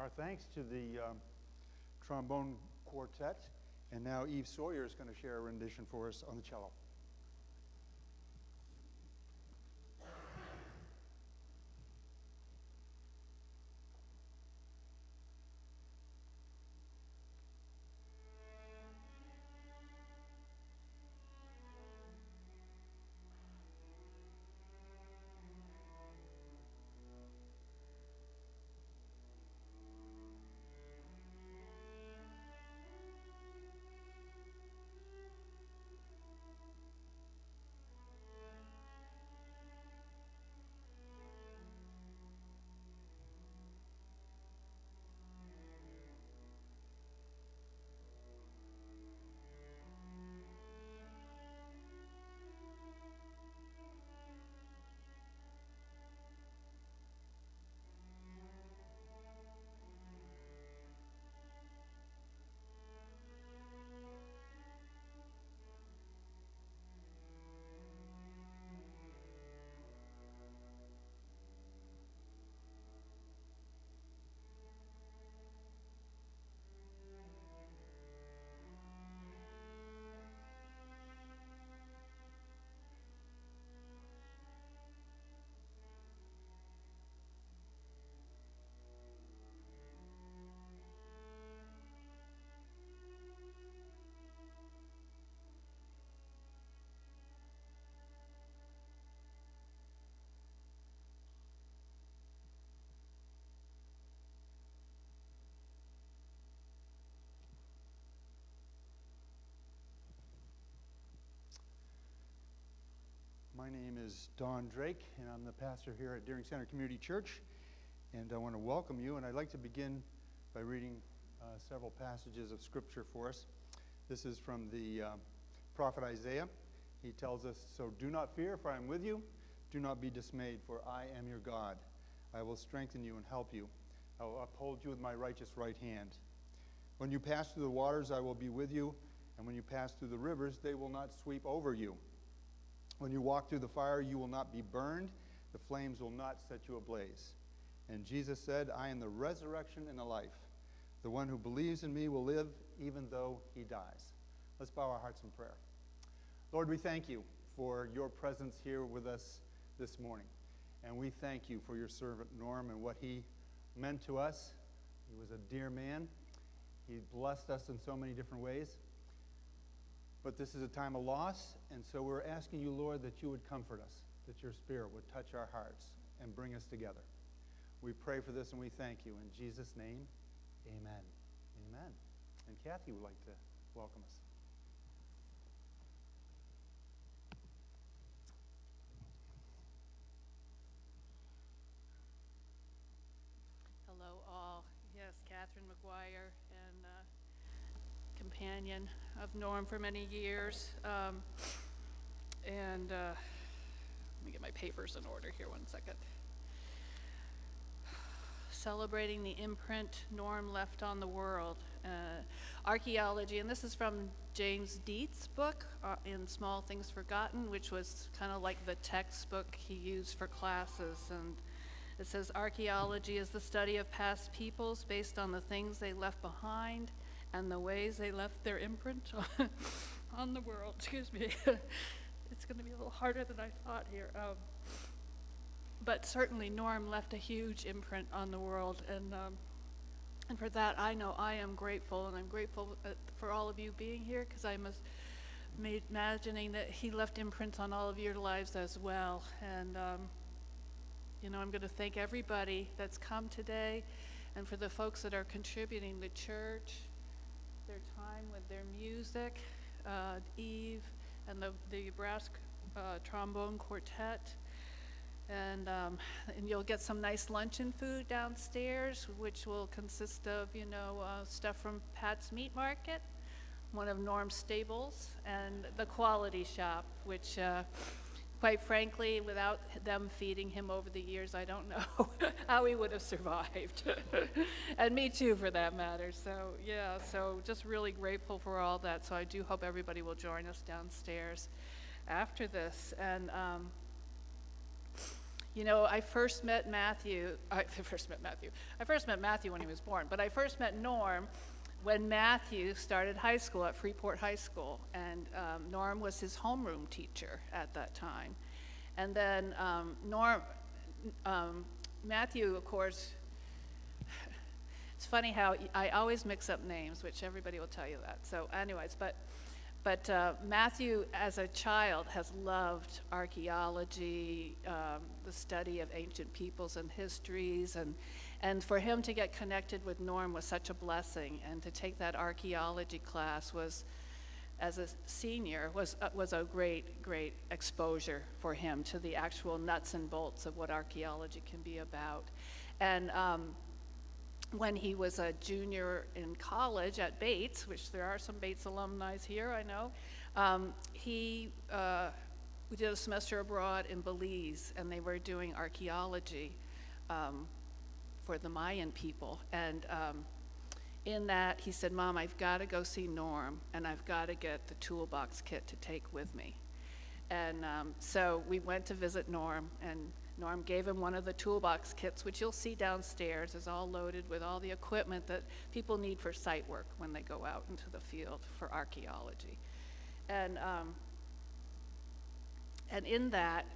Our thanks to the trombone quartet, and now Eve Sawyer is going to share a rendition for us on the cello. My name is Don Drake, and I'm the pastor here at Deering Center Community Church, and I want to welcome you, and I'd like to begin by reading several passages of Scripture for us. This is from the prophet Isaiah. He tells us, "So do not fear, for I am with you. Do not be dismayed, for I am your God. I will strengthen you and help you. I will uphold you with my righteous right hand. When you pass through the waters, I will be with you, and when you pass through the rivers, they will not sweep over you. When you walk through the fire, you will not be burned. The flames will not set you ablaze." And Jesus said, "I am the resurrection and the life. The one who believes in me will live even though he dies." Let's bow our hearts in prayer. Lord, we thank you for your presence here with us this morning. And we thank you for your servant Norm and what he meant to us. He was a dear man. He blessed us in so many different ways. But this is a time of loss, and so we're asking you, Lord, that you would comfort us, that your Spirit would touch our hearts and bring us together. We pray for this and we thank you. In Jesus' name, amen. Amen. And Kathy would like to welcome us. Hello all. Yes, Catherine McGuire, and companion of Norm for many years. Let me get my papers in order here 1 second. Celebrating the imprint Norm left on the world. Archaeology, and this is from James Dietz' book, In Small Things Forgotten, which was kind of like the textbook he used for classes. And it says, archaeology is the study of past peoples based on the things they left behind and the ways they left their imprint on the world. Excuse me. It's going to be a little harder than I thought here. But certainly Norm left a huge imprint on the world, and for that I know I am grateful, and I'm grateful for all of you being here, because I'm imagining that he left imprints on all of your lives as well. And I'm going to thank everybody that's come today, and for the folks that are contributing, the church, their time with their music, Eve, and the brass trombone quartet. And you'll get some nice luncheon food downstairs, which will consist of, stuff from Pat's Meat Market, one of Norm's stables, and the Quality Shop, which, quite frankly, without them feeding him over the years, I don't know how he would have survived. And me too, for that matter. So, yeah, so just really grateful for all that. So I do hope everybody will join us downstairs after this. And I first met Matthew. I first met Matthew when he was born, but I first met Norm when Matthew started high school at Freeport High School, and Norm was his homeroom teacher at that time. And then Matthew, of course, it's funny how I always mix up names, which everybody will tell you that. So anyways, but Matthew as a child has loved archaeology, the study of ancient peoples and histories, and for him to get connected with Norm was such a blessing, and to take that archaeology class was, as a senior, was a great exposure for him to the actual nuts and bolts of what archaeology can be about. And when he was a junior in college at Bates, which there are some Bates alumni here, I know, we did a semester abroad in Belize, and they were doing archaeology for the Mayan people. And in that, he said, "Mom, I've got to go see Norm, and I've got to get the toolbox kit to take with me." And so we went to visit Norm, and Norm gave him one of the toolbox kits, which you'll see downstairs, is all loaded with all the equipment that people need for site work when they go out into the field for archaeology. And in that,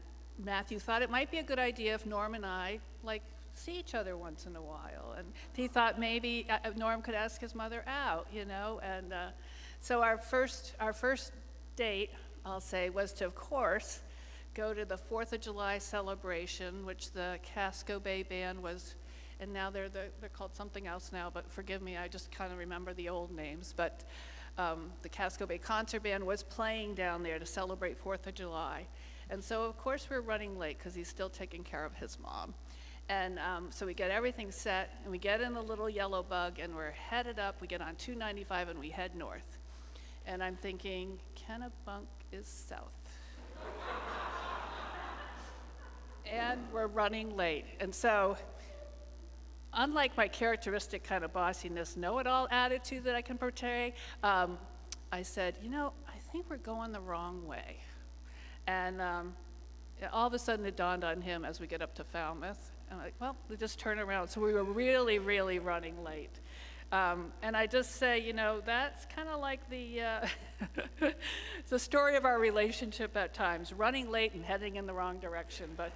Matthew thought it might be a good idea if Norm and I, see each other once in a while. And he thought maybe Norm could ask his mother out, And so our first date, I'll say, was to, of course, go to the 4th of July celebration, which the Casco Bay Band was, and now they're called something else now, but forgive me, I just kind of remember the old names. But the Casco Bay Concert Band was playing down there to celebrate 4th of July. And so, of course, we're running late because he's still taking care of his mom. And so we get everything set, and we get in the little yellow bug, and we're headed up. We get on 295, and we head north. And I'm thinking, Kennebunk is south. And we're running late. And so, unlike my characteristic kind of bossiness, know-it-all attitude that I can portray, I said, I think we're going the wrong way. And all of a sudden it dawned on him as we get up to Falmouth. I'm like, well, we just turn around. So we were really, really running late. And I just say, that's kind of like the story of our relationship at times, running late and heading in the wrong direction. But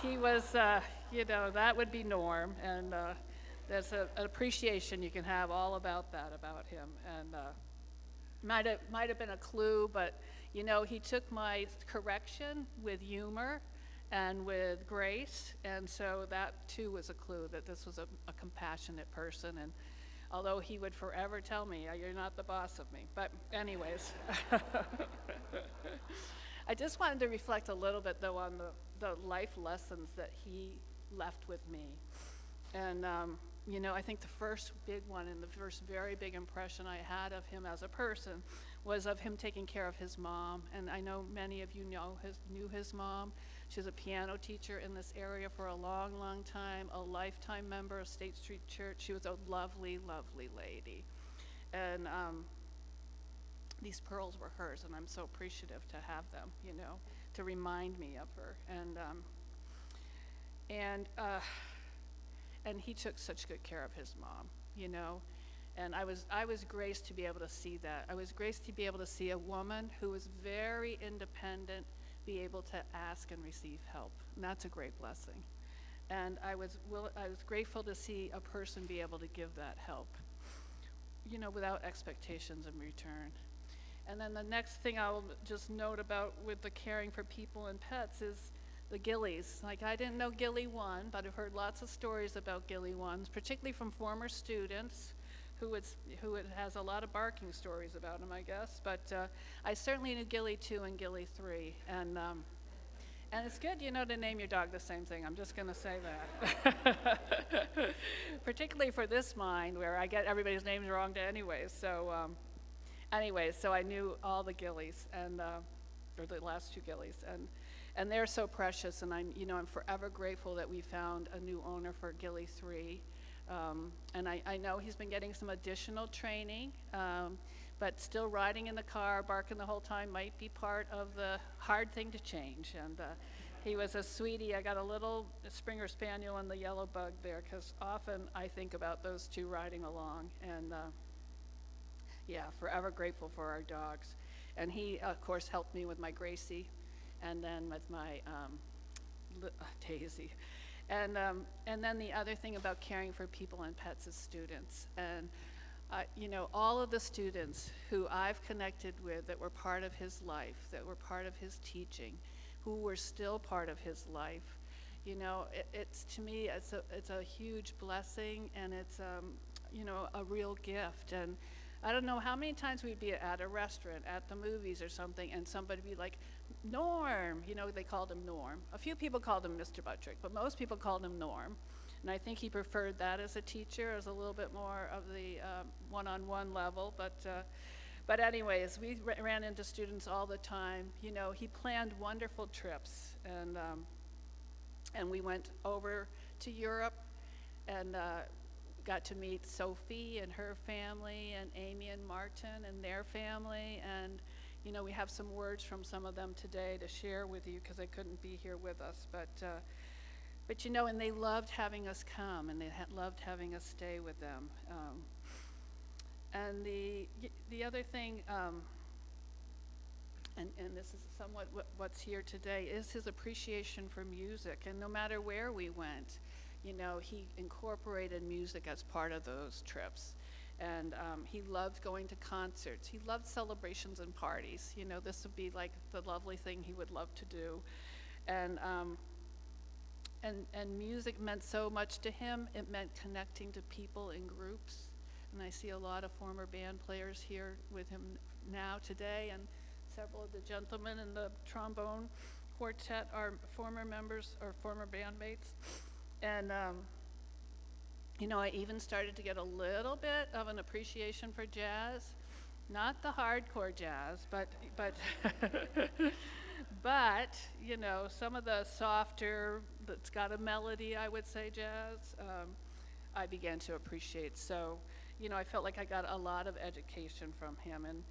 he was, that would be Norm. And there's an appreciation you can have all about that, about him. And might have been a clue, but, he took my correction with humor and with grace, and so that too was a clue that this was a compassionate person. And although he would forever tell me, "You're not the boss of me," but anyways. I just wanted to reflect a little bit though on the life lessons that he left with me. And I think the first big one and the first very big impression I had of him as a person was of him taking care of his mom. And I know many of you knew his mom. She was a piano teacher in this area for a long, long time, a lifetime member of State Street Church. She was a lovely, lovely lady. And these pearls were hers, and I'm so appreciative to have them, to remind me of her. And he took such good care of his mom, And I was graced to be able to see that. I was graced to be able to see a woman who was very independent be able to ask and receive help, and that's a great blessing. And I was grateful to see a person be able to give that help, without expectations in return. And then the next thing I'll just note about with the caring for people and pets is the Gillies. I didn't know Gilly 1, but I've heard lots of stories about Gilly 1s, particularly from former students who has a lot of barking stories about him, I guess. But I certainly knew Gilly 2 and Gilly 3. And it's good, to name your dog the same thing. I'm just going to say that. Particularly for this mind, where I get everybody's names wrong anyways. So I knew all the Gillies, or the last 2 Gillies. And they're so precious, and I'm forever grateful that we found a new owner for Gilly 3. And I know he's been getting some additional training, but still riding in the car, barking the whole time might be part of the hard thing to change. And He was a sweetie. I got a little Springer Spaniel and the yellow bug there, because often I think about those two riding along. And yeah, forever grateful for our dogs. And he, of course, helped me with my Gracie, and then with my Daisy. And then the other thing about caring for people and pets is students. And all of the students who I've connected with that were part of his life, that were part of his teaching, who were still part of his life, it's, to me, it's a huge blessing, and it's a real gift. And I don't know how many times we'd be at a restaurant, at the movies or something, and somebody would be like, Norm, they called him Norm. A few people called him Mr. Buttrick, but most people called him Norm. And I think he preferred that as a teacher, as a little bit more of the one-on-one level. But anyways, we ran into students all the time. He planned wonderful trips, and we went over to Europe and got to meet Sophie and her family, and Amy and Martin and their family. And we have some words from some of them today to share with you, because they couldn't be here with us. But and they loved having us come, and they loved having us stay with them. And the other thing, and this is somewhat what's here today, is his appreciation for music. And no matter where we went, he incorporated music as part of those trips. And he loved going to concerts. He loved celebrations and parties. This would be like the lovely thing he would love to do. And music meant so much to him. It meant connecting to people in groups. And I see a lot of former band players here with him now today, and several of the gentlemen in the trombone quartet are former members or former bandmates. And I even started to get a little bit of an appreciation for jazz, not the hardcore jazz, but but some of the softer, that's got a melody, I would say, jazz, I began to appreciate. So I felt like I got a lot of education from him. And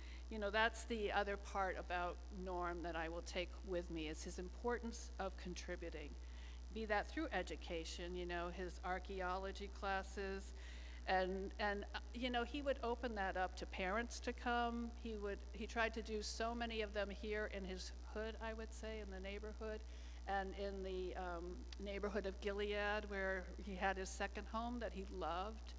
that's the other part about Norm that I will take with me, is his importance of contributing. Be that through education, his archaeology classes, and he would open that up to parents to come. He tried to do so many of them here in his hood, I would say, in the neighborhood, and in the neighborhood of Gilead, where he had his second home that he loved.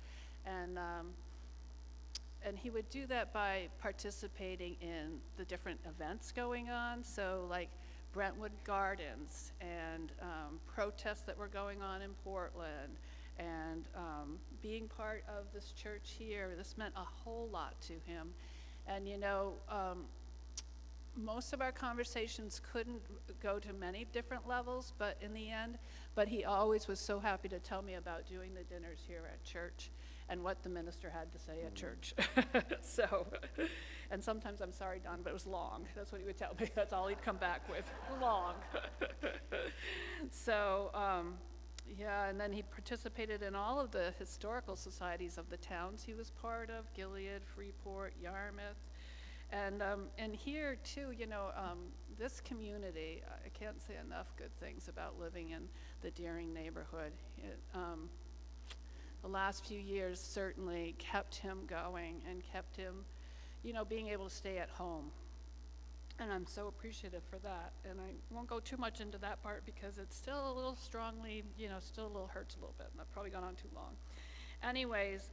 And he would do that by participating in the different events going on. So like Brentwood Gardens, and protests that were going on in Portland, and being part of this church here. This meant a whole lot to him. And most of our conversations couldn't go to many different levels, but in the end, he always was so happy to tell me about doing the dinners here at church and what the minister had to say at church. So, and sometimes, I'm sorry, Don, but it was long. That's what he would tell me. That's all he'd come back with, long. So, yeah, and then he participated in all of the historical societies of the towns he was part of: Gilead, Freeport, Yarmouth. And here too, this community, I can't say enough good things about living in the Deering neighborhood. The last few years certainly kept him going and kept him, being able to stay at home. And I'm so appreciative for that. And I won't go too much into that part, because it's still a little strongly, still a little hurts a little bit, and I've probably gone on too long. Anyways,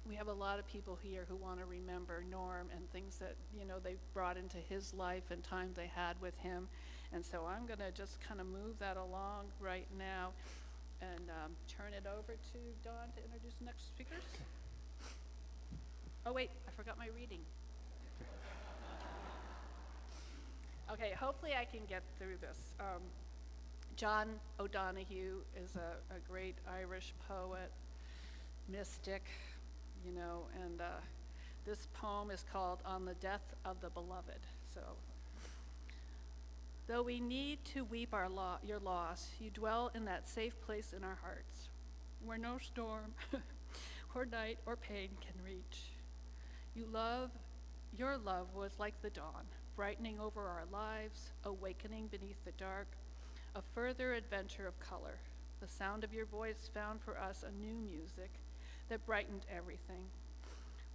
we have a lot of people here who want to remember Norm and things that, they brought into his life and time they had with him. And so I'm going to just kind of move that along right now and turn it over to Dawn to introduce the next speakers. Oh, wait, I forgot my reading. Okay, hopefully I can get through this. John O'Donoghue is a great Irish poet, mystic, and this poem is called On the Death of the Beloved. So, though we need to weep your loss, you dwell in that safe place in our hearts, where no storm or night or pain can reach. Your love was like the dawn, brightening over our lives, awakening beneath the dark, a further adventure of color. The sound of your voice found for us a new music that brightened everything.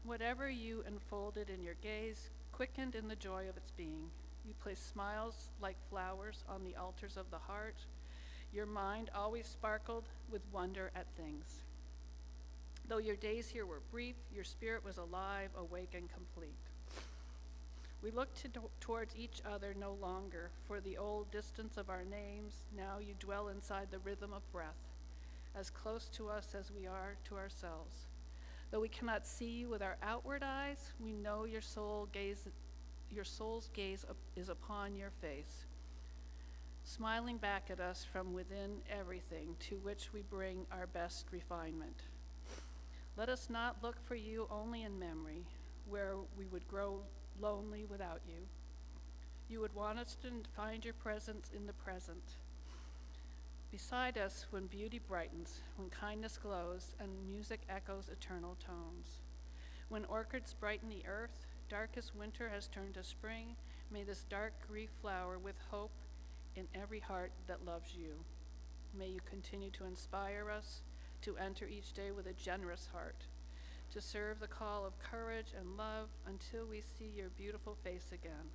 Whatever you unfolded in your gaze quickened in the joy of its being. You placed smiles like flowers on the altars of the heart. Your mind always sparkled with wonder at things. Though your days here were brief, your spirit was alive, awake, and complete. We looked towards each other no longer for the old distance of our names. Now you dwell inside the rhythm of breath, as close to us as we are to ourselves. Though we cannot see you with our outward eyes, we know your soul's gaze is upon your face, smiling back at us from within everything to which we bring our best refinement. Let us not look for you only in memory, where we would grow lonely without you. You would want us to find your presence in the present. Beside us when beauty brightens, when kindness glows, and music echoes eternal tones. When orchids brighten the earth, darkest winter has turned to spring, may this dark grief flower with hope in every heart that loves you. May you continue to inspire us to enter each day with a generous heart, to serve the call of courage and love until we see your beautiful face again,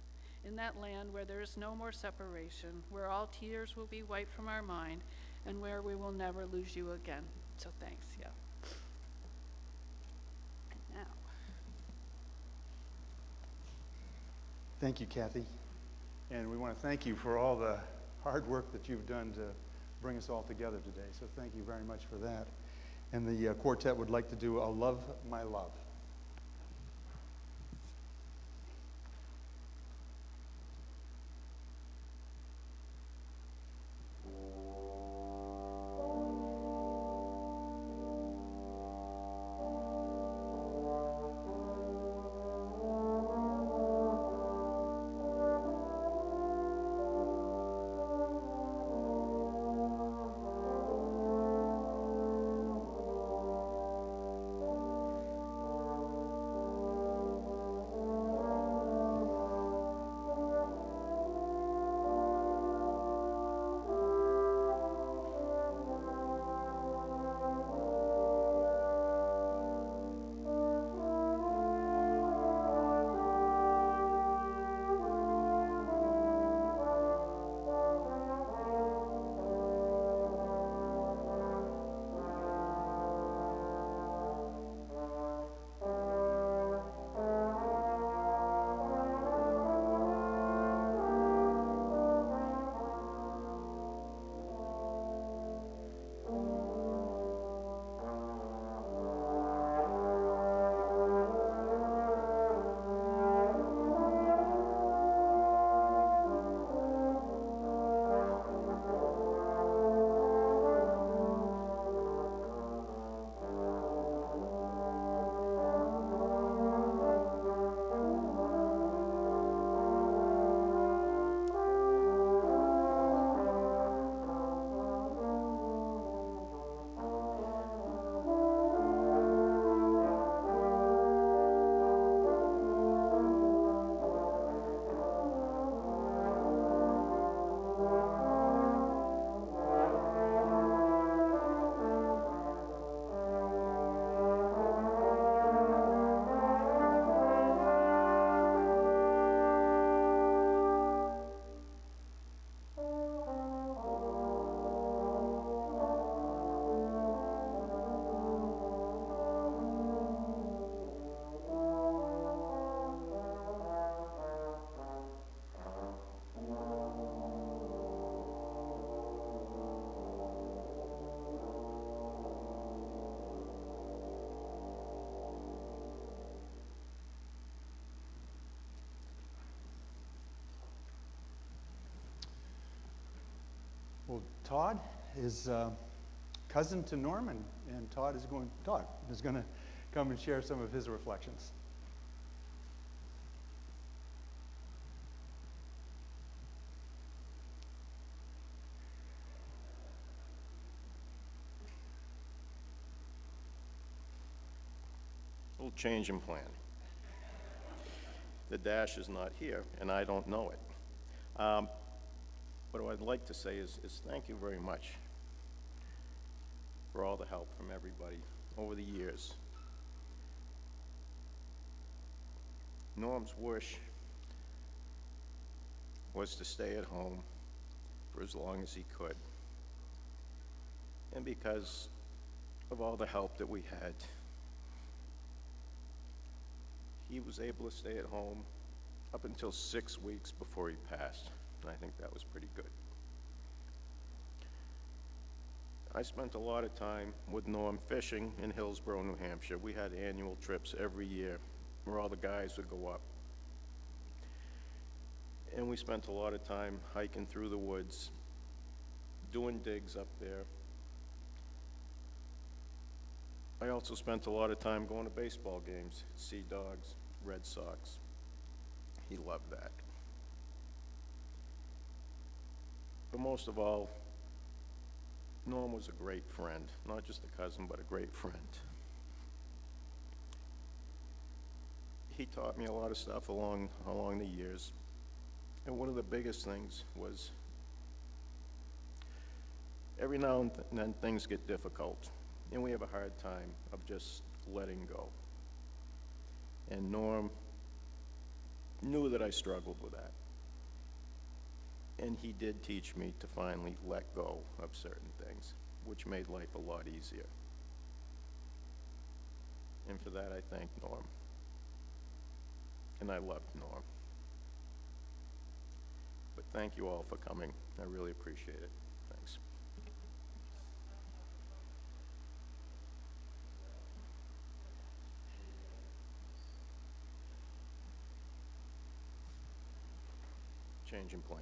in that land where there is no more separation, where all tears will be wiped from our mind, and where we will never lose you again. So thanks, yeah. And now. Thank you, Kathy. And we want to thank you for all the hard work that you've done to bring us all together today. So thank you very much for that. And the quartet would like to do "I'll Love My Love." Well, Todd is cousin to Norman, and Todd is going to come and share some of his reflections. Little change in plan. The dash is not here, and I don't know it. But what I'd like to say is thank you very much for all the help from everybody over the years. Norm's wish was to stay at home for as long as he could. And because of all the help that we had, he was able to stay at home up until 6 weeks before he passed. And I think that was pretty good. I spent a lot of time with Norm fishing in Hillsborough, New Hampshire. We had annual trips every year where all the guys would go up. And we spent a lot of time hiking through the woods, doing digs up there. I also spent a lot of time going to baseball games, Sea Dogs, Red Sox. He loved that. But most of all, Norm was a great friend, not just a cousin, but a great friend. He taught me a lot of stuff along the years. And one of the biggest things was every now and then things get difficult, and we have a hard time of just letting go. And Norm knew that I struggled with that. And he did teach me to finally let go of certain things, which made life a lot easier. And for that, I thank Norm. And I loved Norm. But thank you all for coming. I really appreciate it. Thanks. Change in plan.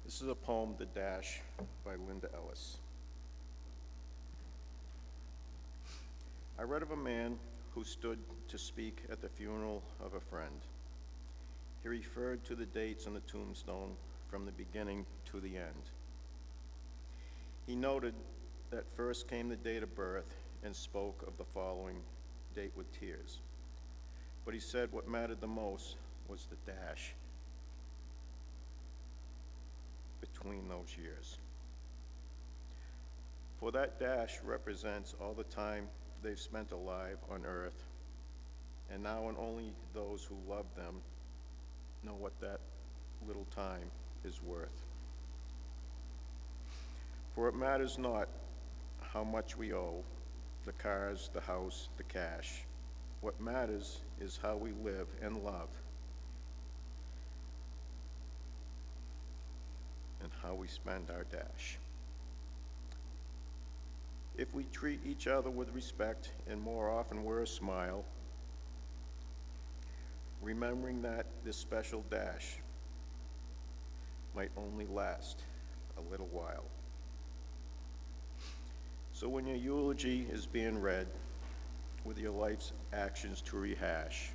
This is a poem, The Dash, by Linda Ellis. I read of a man who stood to speak at the funeral of a friend. He referred to the dates on the tombstone from the beginning to the end. He noted that first came the date of birth and spoke of the following date with tears. But he said what mattered the most was the dash between those years. For that dash represents all the time they've spent alive on earth, and now and only those who love them know what that little time is worth. For it matters not how much we owe, the cars, the house, the cash. What matters is how we live and love, and how we spend our dash. If we treat each other with respect and more often wear a smile, remembering that this special dash might only last a little while. So when your eulogy is being read with your life's actions to rehash,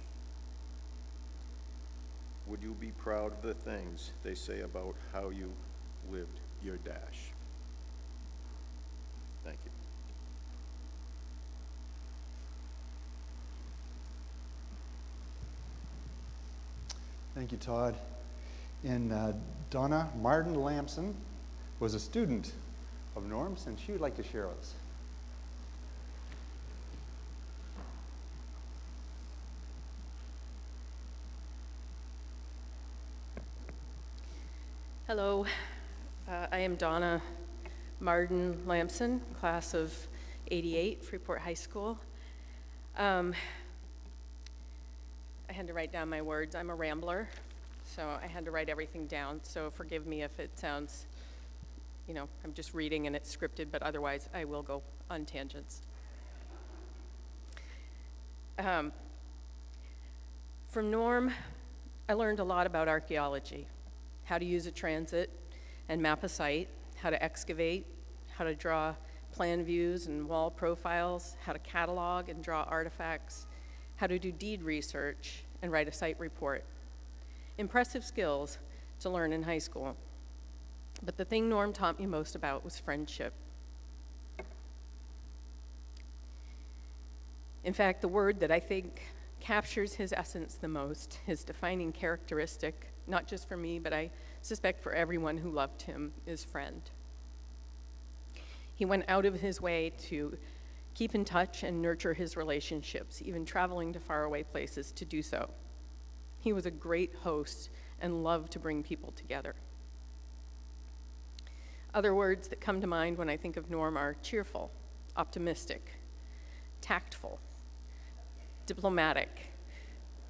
would you be proud of the things they say about how you lived your dash? Thank you. Thank you, Todd. And Donna Martin Lamson was a student of Norm's, and she would like to share with us. Hello, I am Donna Martin Lamson, class of '88, Freeport High School. I had to write down my words. I'm a rambler, so I had to write everything down. So forgive me if it sounds, I'm just reading and it's scripted, but otherwise I will go on tangents. From Norm, I learned a lot about archaeology, how to use a transit and map a site, how to excavate, how to draw plan views and wall profiles, how to catalog and draw artifacts, how to do deed research and write a site report. Impressive skills, to learn in high school. But the thing Norm taught me most about was friendship. In fact, the word that I think captures his essence the most, his defining characteristic, not just for me, but I suspect for everyone who loved him, is friend. He went out of his way to keep in touch and nurture his relationships, even traveling to faraway places to do so. He was a great host and loved to bring people together. Other words that come to mind when I think of Norm are cheerful, optimistic, tactful, diplomatic.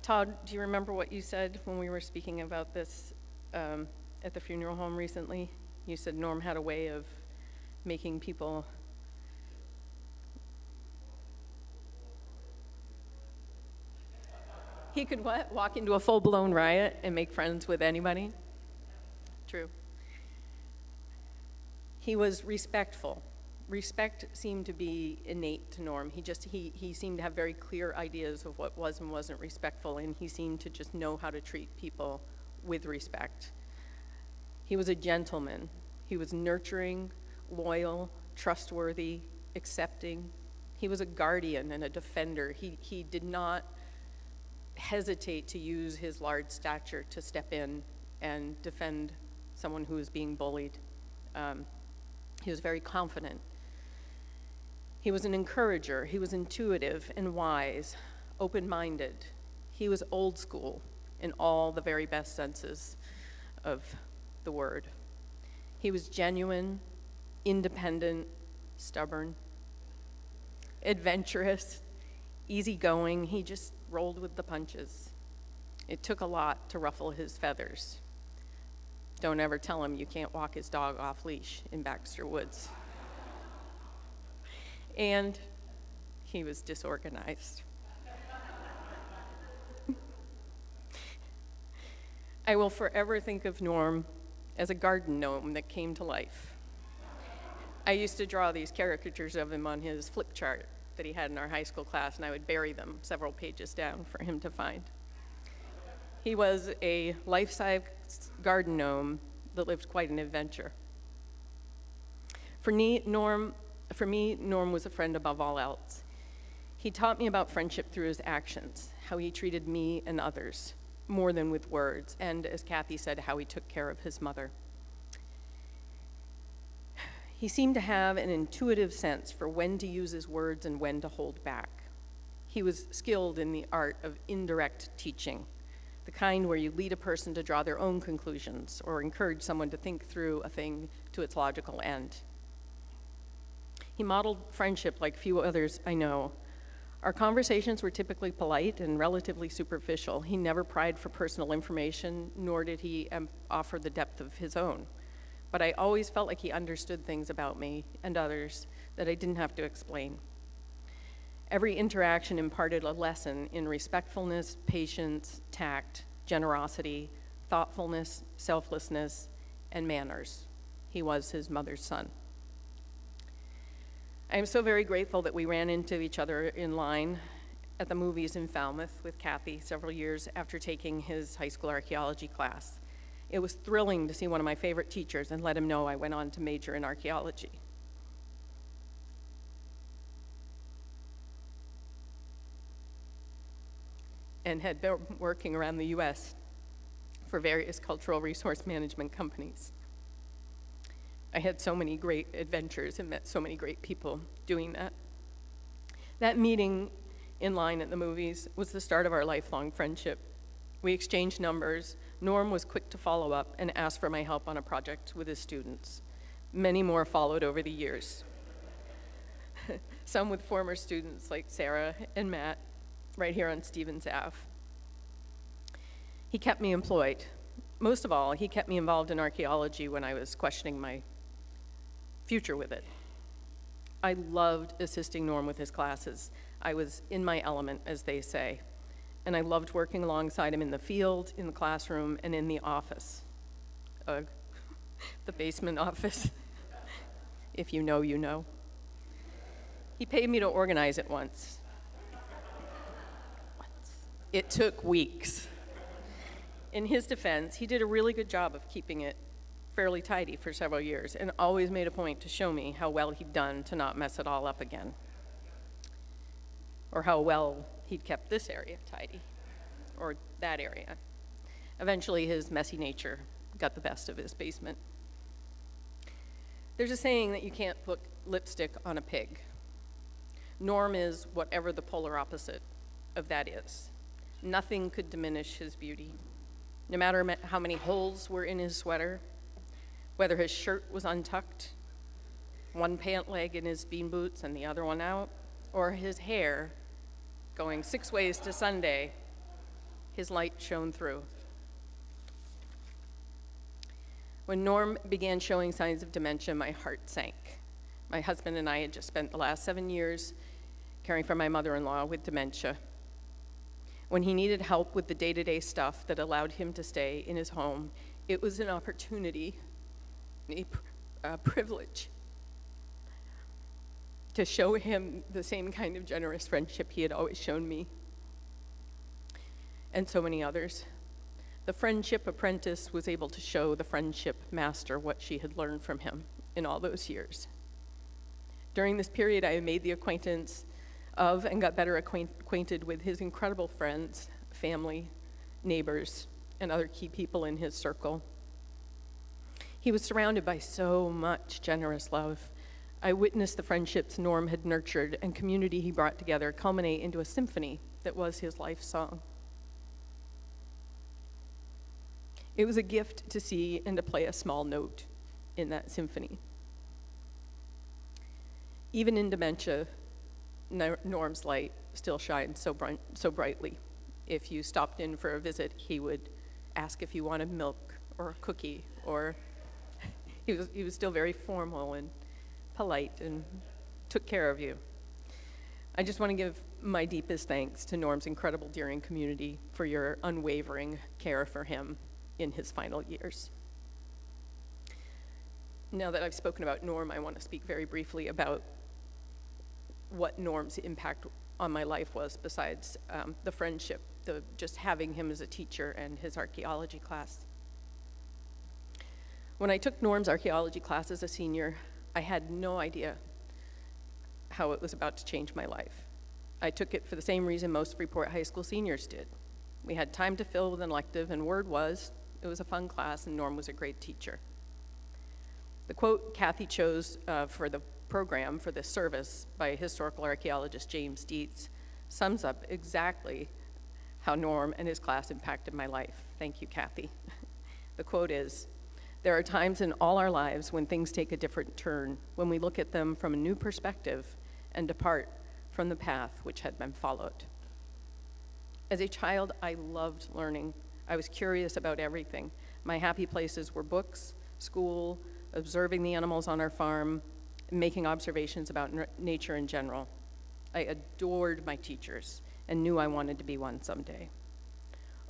Todd, do you remember what you said when we were speaking about this at the funeral home recently? You said Norm had a way of making people... He could what? Walk into a full-blown riot and make friends with anybody? True. He was respectful. Respect seemed to be innate to Norm. He seemed to have very clear ideas of what was and wasn't respectful, and he seemed to just know how to treat people with respect. He was a gentleman. He was nurturing, loyal, trustworthy, accepting. He was a guardian and a defender. He did not hesitate to use his large stature to step in and defend someone who was being bullied. He was very confident. He was an encourager. He was intuitive and wise, open-minded. He was old school in all the very best senses of the word. He was genuine, independent, stubborn, adventurous, easygoing. He just rolled with the punches. It took a lot to ruffle his feathers. Don't ever tell him you can't walk his dog off leash in Baxter Woods. And he was disorganized. I will forever think of Norm as a garden gnome that came to life. I used to draw these caricatures of him on his flip chart that he had in our high school class, and I would bury them several pages down for him to find. He was a life-size garden gnome that lived quite an adventure. For me, Norm was a friend above all else. He taught me about friendship through his actions, how he treated me and others, more than with words, and as Kathy said, how he took care of his mother. He seemed to have an intuitive sense for when to use his words and when to hold back. He was skilled in the art of indirect teaching, the kind where you lead a person to draw their own conclusions or encourage someone to think through a thing to its logical end. He modeled friendship like few others I know. Our conversations were typically polite and relatively superficial. He never pried for personal information, nor did he offer the depth of his own. But I always felt like he understood things about me and others that I didn't have to explain. Every interaction imparted a lesson in respectfulness, patience, tact, generosity, thoughtfulness, selflessness, and manners. He was his mother's son. I am so very grateful that we ran into each other in line at the movies in Falmouth with Kathy several years after taking his high school archaeology class. It was thrilling to see one of my favorite teachers and let him know I went on to major in archaeology. And had been working around the US for various cultural resource management companies. I had so many great adventures and met so many great people doing that. That meeting in line at the movies was the start of our lifelong friendship. We exchanged numbers. Norm was quick to follow up and ask for my help on a project with his students. Many more followed over the years. Some with former students like Sarah and Matt, right here on Stevens Ave. He kept me employed. Most of all, he kept me involved in archaeology when I was questioning my future with it. I loved assisting Norm with his classes. I was in my element, as they say. And I loved working alongside him in the field, in the classroom, and in the office. The basement office. If you know, you know. He paid me to organize it once. It took weeks. in his defense, he did a really good job of keeping it fairly tidy for several years and always made a point to show me how well he'd done to not mess it all up again, or how well he'd kept this area tidy, or that area. Eventually, his messy nature got the best of his basement. There's a saying that you can't put lipstick on a pig. Norm is whatever the polar opposite of that is. Nothing could diminish his beauty. No matter how many holes were in his sweater, whether his shirt was untucked, one pant leg in his bean boots and the other one out, or his hair going 6 ways to Sunday, his light shone through. When Norm began showing signs of dementia, my heart sank. My husband and I had just spent the last 7 years caring for my mother-in-law with dementia. When he needed help with the day-to-day stuff that allowed him to stay in his home, it was an opportunity, a privilege, to show him the same kind of generous friendship he had always shown me, and so many others. The friendship apprentice was able to show the friendship master what she had learned from him in all those years. During this period, I made the acquaintance of and got better acquainted with his incredible friends, family, neighbors, and other key people in his circle. He was surrounded by so much generous love. I witnessed the friendships Norm had nurtured and community he brought together culminate into a symphony that was his life song. It was a gift to see and to play a small note in that symphony. Even in dementia, Norm's light still shines so brightly. If you stopped in for a visit, he would ask if you wanted milk or a cookie, or he was still very formal and polite and took care of you. I just want to give my deepest thanks to Norm's incredible Deering community for your unwavering care for him in his final years. Now that I've spoken about Norm, I want to speak very briefly about what Norm's impact on my life was besides the friendship, just having him as a teacher and his archaeology class. When I took Norm's archaeology class as a senior, I had no idea how it was about to change my life. I took it for the same reason most Freeport High School seniors did. We had time to fill with an elective, and word was, it was a fun class and Norm was a great teacher. The quote Kathy chose for the program for this service by historical archaeologist James Dietz sums up exactly how Norm and his class impacted my life. Thank you, Kathy. The quote is, "There are times in all our lives when things take a different turn, when we look at them from a new perspective and depart from the path which had been followed." As a child, I loved learning. I was curious about everything. My happy places were books, school, observing the animals on our farm, and making observations about nature in general. I adored my teachers and knew I wanted to be one someday.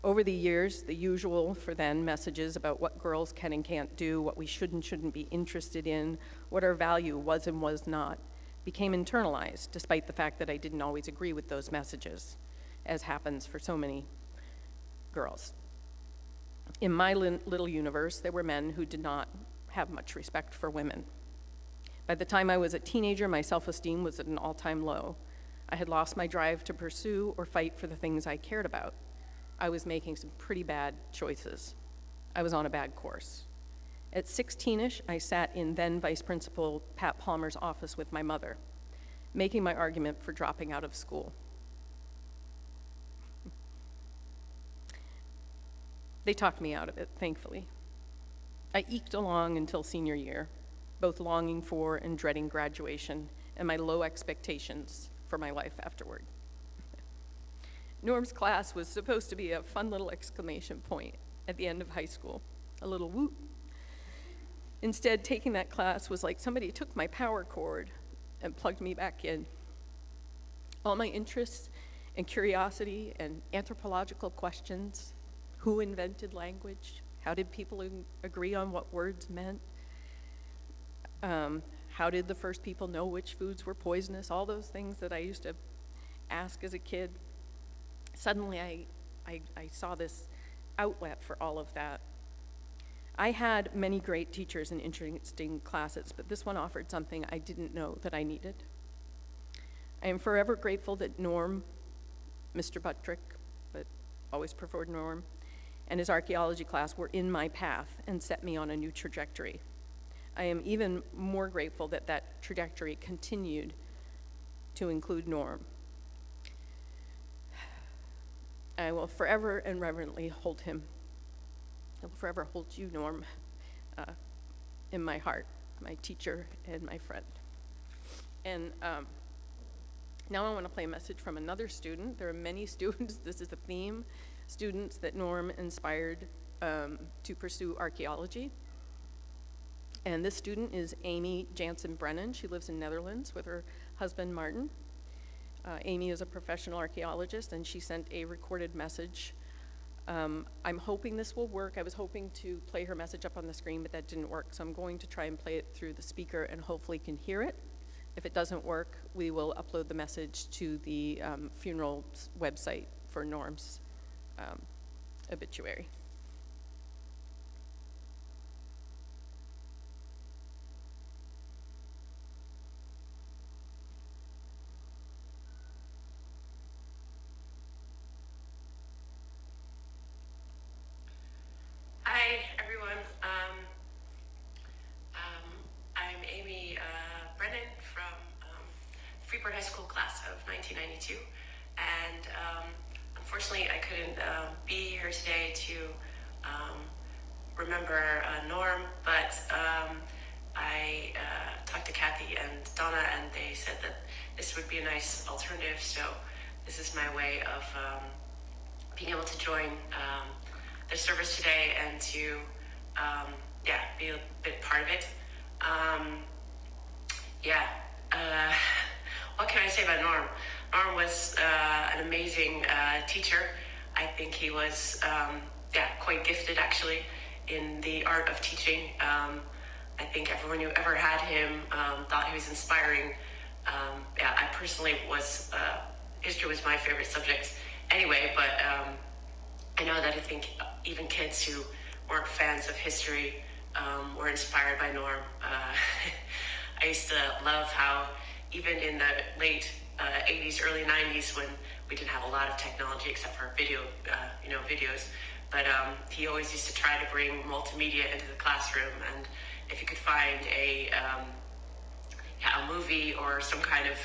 Over the years, the usual for then messages about what girls can and can't do, what we should and shouldn't be interested in, what our value was and was not, became internalized, despite the fact that I didn't always agree with those messages, as happens for so many girls. In my little universe, there were men who did not have much respect for women. By the time I was a teenager, my self-esteem was at an all-time low. I had lost my drive to pursue or fight for the things I cared about. I was making some pretty bad choices. I was on a bad course. At 16-ish, I sat in then Vice Principal Pat Palmer's office with my mother, making my argument for dropping out of school. They talked me out of it, thankfully. I eked along until senior year, both longing for and dreading graduation and my low expectations for my life afterward. Norm's class was supposed to be a fun little exclamation point at the end of high school, a little whoop. Instead, taking that class was like somebody took my power cord and plugged me back in. All my interests and curiosity and anthropological questions, who invented language, how did people agree on what words meant, how did the first people know which foods were poisonous, all those things that I used to ask as a kid. Suddenly I saw this outlet for all of that. I had many great teachers and interesting classes, but this one offered something I didn't know that I needed. I am forever grateful that Norm, Mr. Buttrick, but always preferred Norm, and his archaeology class were in my path and set me on a new trajectory. I am even more grateful that that trajectory continued to include Norm. I will forever and reverently hold him. I will forever hold you, Norm, in my heart, my teacher and my friend. And now I want to play a message from another student. There are many students, this is the theme, students that Norm inspired to pursue archaeology. And this student is Amy Jansen Brennan. She lives in Netherlands with her husband, Martin. Amy is a professional archaeologist, and she sent a recorded message. I'm hoping this will work. I was hoping to play her message up on the screen, but that didn't work. So I'm going to try and play it through the speaker and hopefully can hear it. If it doesn't work, we will upload the message to the funeral website for Norm's obituary. Hi, everyone. I'm Amy Brennan from Freeport High School class of 1992. And unfortunately, I couldn't be here today to remember Norm, but I talked to Kathy and Donna, and they said that this would be a nice alternative. So this is my way of being able to join the service today and to be a bit part of it. What can I say about Norm? Norm was an amazing teacher. I think he was quite gifted actually in the art of teaching. I think everyone who ever had him thought he was inspiring. I personally was, history was my favorite subject anyway, but I know that I think even kids who weren't fans of history were inspired by Norm. I used to love how even in the late 80s, early 90s, when we didn't have a lot of technology except for videos, but he always used to try to bring multimedia into the classroom, and if you could find a movie or some kind of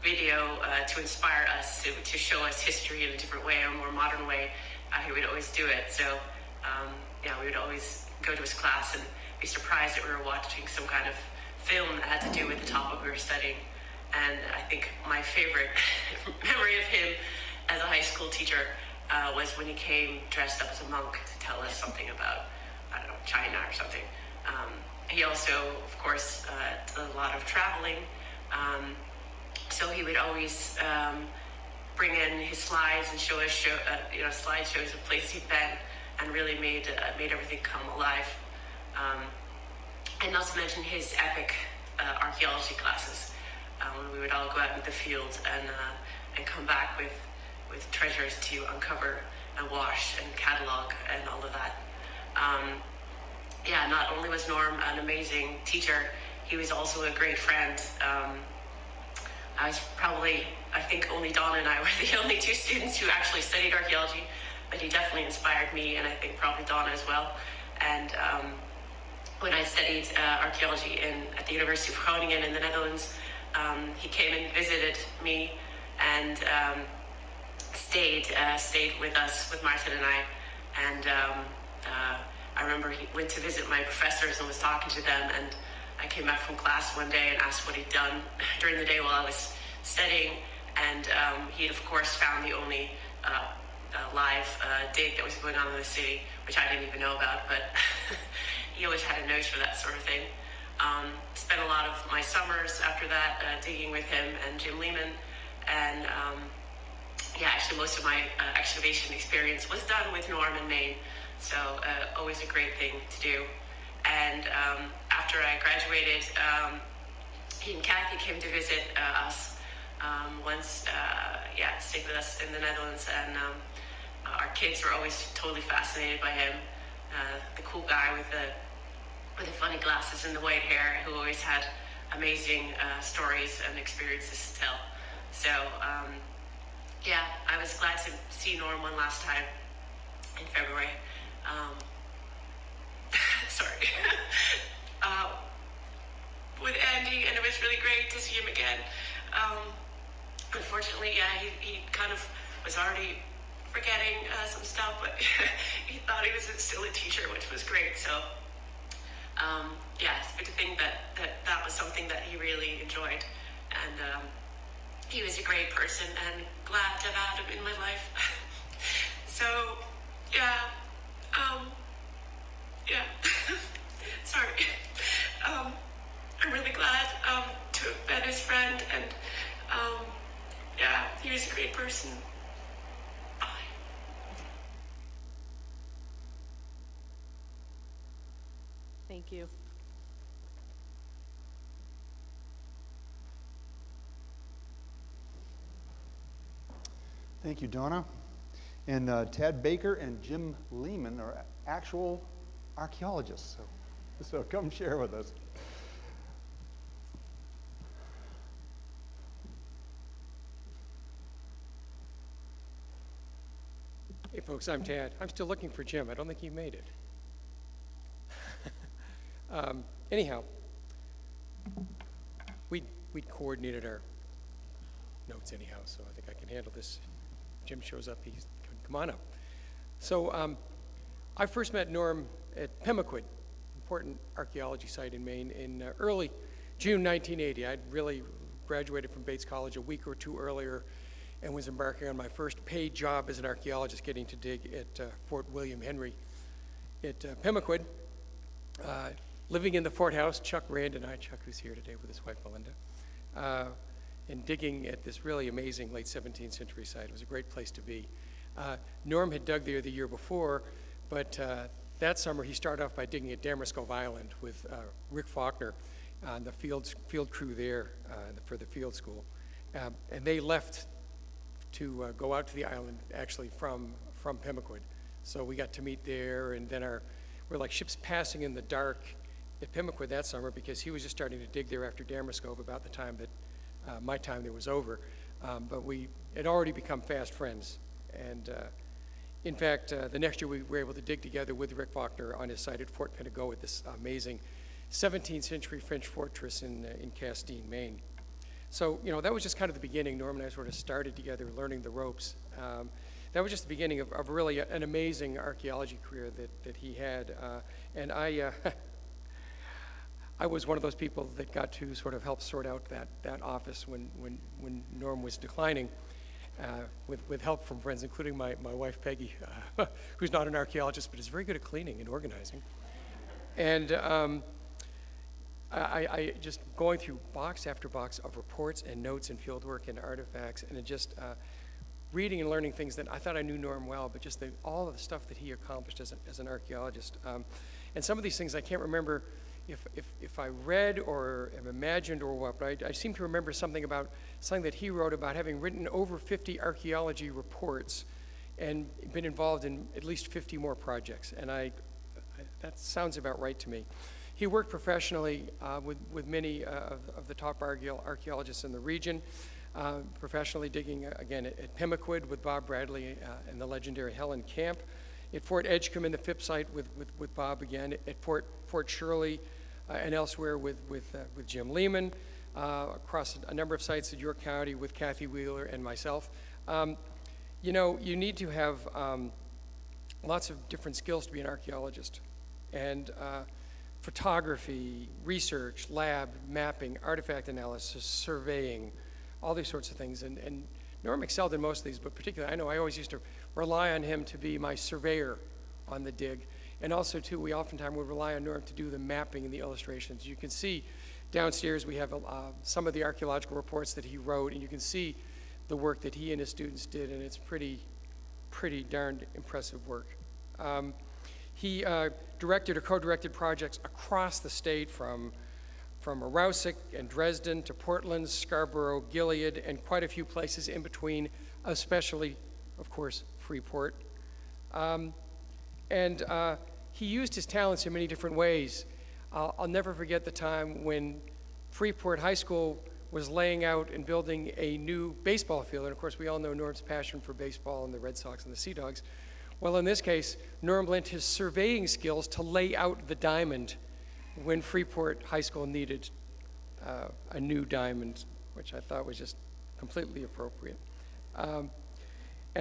video to inspire us, to show us history in a different way, a more modern way, he would always do it. So we would always go to his class and be surprised that we were watching some kind of film that had to do with the topic we were studying. And I think my favorite memory of him as a high school teacher was when he came dressed up as a monk to tell us something about, I don't know, China or something. He also, of course, did a lot of traveling. So he would always bring in his slides and show us slideshows of places he'd been, and really made everything come alive. And not to mention his epic archaeology classes, when we would all go out into the field and come back with treasures to uncover and wash and catalog and all of that. Not only was Norm an amazing teacher, he was also a great friend. I think only Donna and I were the only two students who actually studied archaeology, but he definitely inspired me, and I think probably Donna as well. And when I studied archaeology at the University of Groningen in the Netherlands, he came and visited me and stayed with us, with Martin and I. And I remember he went to visit my professors and was talking to them, and I came back from class one day and asked what he'd done during the day while I was studying, and he had of course found the only live dig that was going on in the city, which I didn't even know about, but he always had a nose for that sort of thing. Spent a lot of my summers after that digging with him and Jim Lehman, and actually most of my excavation experience was done with Norm in Maine, so always a great thing to do. And after I graduated, he and Kathy came to visit us once, stayed with us in the Netherlands, and our kids were always totally fascinated by him. The cool guy with the funny glasses and the white hair, who always had amazing stories and experiences to tell. So yeah, I was glad to see Norm one last time in February. Sorry. With Andy, and it was really great to see him again. Unfortunately, yeah, he kind of was already forgetting some stuff, but he thought he was still a teacher, which was great. So yeah, it's good to think that was something that he really enjoyed, and he was a great person, and glad to have had him in my life. So yeah, yeah. Sorry. I'm really glad to have been his friend, and yeah, he was a great person. Bye. Thank you. Thank you, Donna. And Tad Baker and Jim Lehman are actual archaeologists, so come share with us. Hey folks, I'm Tad. I'm still looking for Jim. I don't think he made it. Anyhow, we'd coordinated our notes anyhow, so I think I can handle this. Jim shows up, he's come on up. So I first met Norm at Pemaquid, important archaeology site in Maine, in early June 1980. I'd really graduated from Bates College a week or two earlier and was embarking on my first paid job as an archaeologist, getting to dig at Fort William Henry at Pemaquid. Living in the Fort House, Chuck Rand and I, Chuck who's here today with his wife Melinda, and digging at this really amazing late 17th century site. It was a great place to be. Norm had dug there the year before, but that summer he started off by digging at Damascove Island with Rick Faulkner on the field crew there for the field school. And they left to go out to the island actually from Pemaquid. So we got to meet there, and then we're like ships passing in the dark at Pemaquid that summer, because he was just starting to dig there after Damascove about the time that my time there was over. But we had already become fast friends. And in fact, the next year we were able to dig together with Rick Faulkner on his site at Fort Pentago at this amazing 17th century French fortress in Castine, Maine. So, you know, that was just kind of the beginning. Norm and I sort of started together learning the ropes. That was just the beginning of really an amazing archaeology career that he had. And I was one of those people that got to sort of help sort out that office when Norm was declining, with help from friends, including my wife Peggy, who's not an archaeologist but is very good at cleaning and organizing. And I just going through box after box of reports and notes and fieldwork and artifacts, and just reading and learning things that I thought I knew Norm well, but just all of the stuff that he accomplished as an archaeologist. And some of these things I can't remember if I read or have imagined or what, but I seem to remember something that he wrote about having written over 50 archaeology reports and been involved in at least 50 more projects. And that sounds about right to me. He worked professionally with many of the top archaeologists in the region, professionally digging, again, at Pemaquid with Bob Bradley and the legendary Helen Camp, at Fort Edgecombe in the Phipps site with Bob again, at Fort Shirley and elsewhere with Jim Lehman, across a number of sites in York County with Kathy Wheeler and myself. You know, you need to have lots of different skills to be an archaeologist. And photography, research, lab, mapping, artifact analysis, surveying, all these sorts of things. And Norm excelled in most of these, but particularly, I know I always used to rely on him to be my surveyor on the dig. And also, too, we oftentimes would rely on Norm to do the mapping and the illustrations. You can see downstairs we have some of the archaeological reports that he wrote, and you can see the work that he and his students did, and it's pretty darned impressive work. He directed or co-directed projects across the state from Rouseck and Dresden to Portland, Scarborough, Gilead, and quite a few places in between, especially, of course, Freeport. He used his talents in many different ways. I'll never forget the time when Freeport High School was laying out and building a new baseball field. And of course, we all know Norm's passion for baseball and the Red Sox and the Sea Dogs. Well, in this case, Norm lent his surveying skills to lay out the diamond when Freeport High School needed a new diamond, which I thought was just completely appropriate. And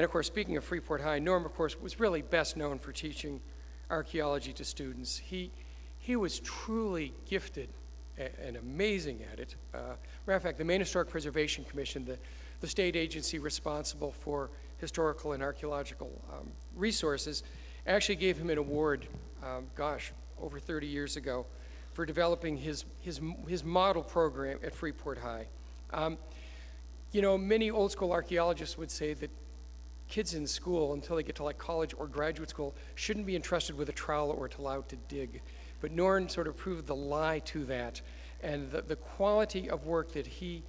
of course, speaking of Freeport High, Norm, of course, was really best known for teaching archaeology to students. He was truly gifted and amazing at it. Matter of fact, the Maine Historic Preservation Commission, the state agency responsible for historical and archaeological resources, actually gave him an award, over 30 years ago, for developing his model program at Freeport High. Many old school archaeologists would say that kids in school, until they get to like college or graduate school, shouldn't be entrusted with a trowel or allowed to dig. But Norm sort of proved the lie to that. And the quality of work that he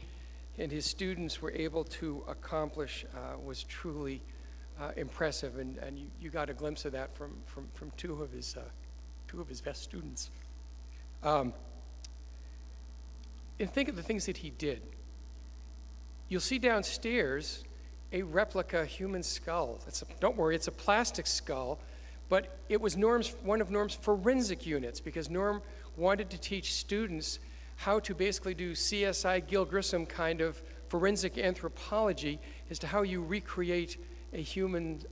and his students were able to accomplish was truly impressive. And you got a glimpse of that from two of his best students. And think of the things that he did. You'll see downstairs a replica human skull. Don't worry, it's a plastic skull, but it was one of Norm's forensic units, because Norm wanted to teach students how to basically do CSI Gil Grissom kind of forensic anthropology as to how you recreate a human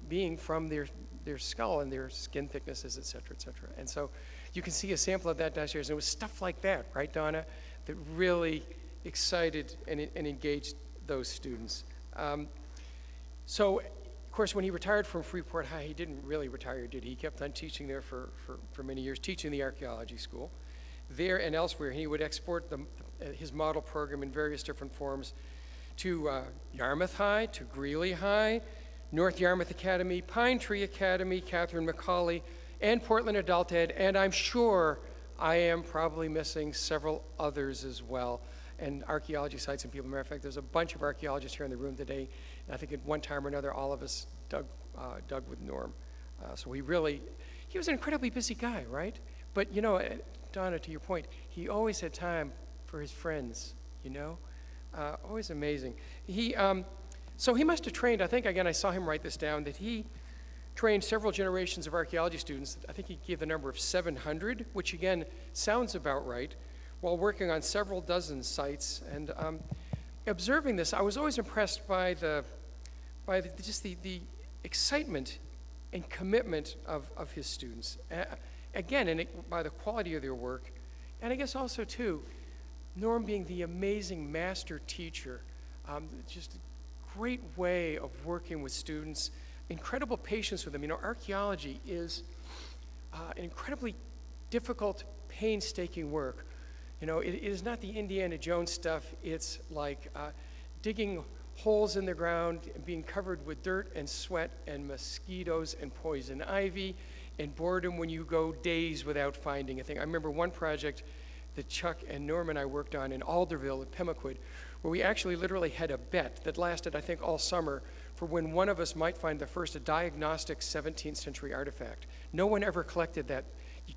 being from their skull and their skin thicknesses, et cetera, et cetera. And so you can see a sample of that downstairs. And it was stuff like that, right, Donna, that really excited and engaged those students. So, of course, when he retired from Freeport High, he didn't really retire, did he? He kept on teaching there for many years, teaching the archaeology school. There and elsewhere, he would export his model program in various different forms to Yarmouth High, to Greeley High, North Yarmouth Academy, Pine Tree Academy, Catherine McCauley, and Portland Adult Ed, and I'm sure I am probably missing several others as well, and archaeology sites and people. Matter of fact, there's a bunch of archaeologists here in the room today, and I think at one time or another, all of us dug with Norm. So he was an incredibly busy guy, right? But Donna, to your point, he always had time for his friends, always amazing. So he must have trained, I think, again, I saw him write this down, that he trained several generations of archaeology students. I think he gave the number of 700, which again, sounds about right, while working on several dozen sites. And observing this, I was always impressed by the excitement and commitment of his students. Again, and by the quality of their work, and I guess also too, Norm being the amazing master teacher, just a great way of working with students, incredible patience with them. Archaeology is an incredibly difficult, painstaking work. It is not the Indiana Jones stuff. It's like digging holes in the ground and being covered with dirt and sweat and mosquitoes and poison ivy and boredom when you go days without finding a thing. I remember one project that Chuck and Norm and I worked on in Alderville at Pemaquid, where we actually literally had a bet that lasted, I think, all summer for when one of us might find the first diagnostic 17th century artifact. No one ever collected that.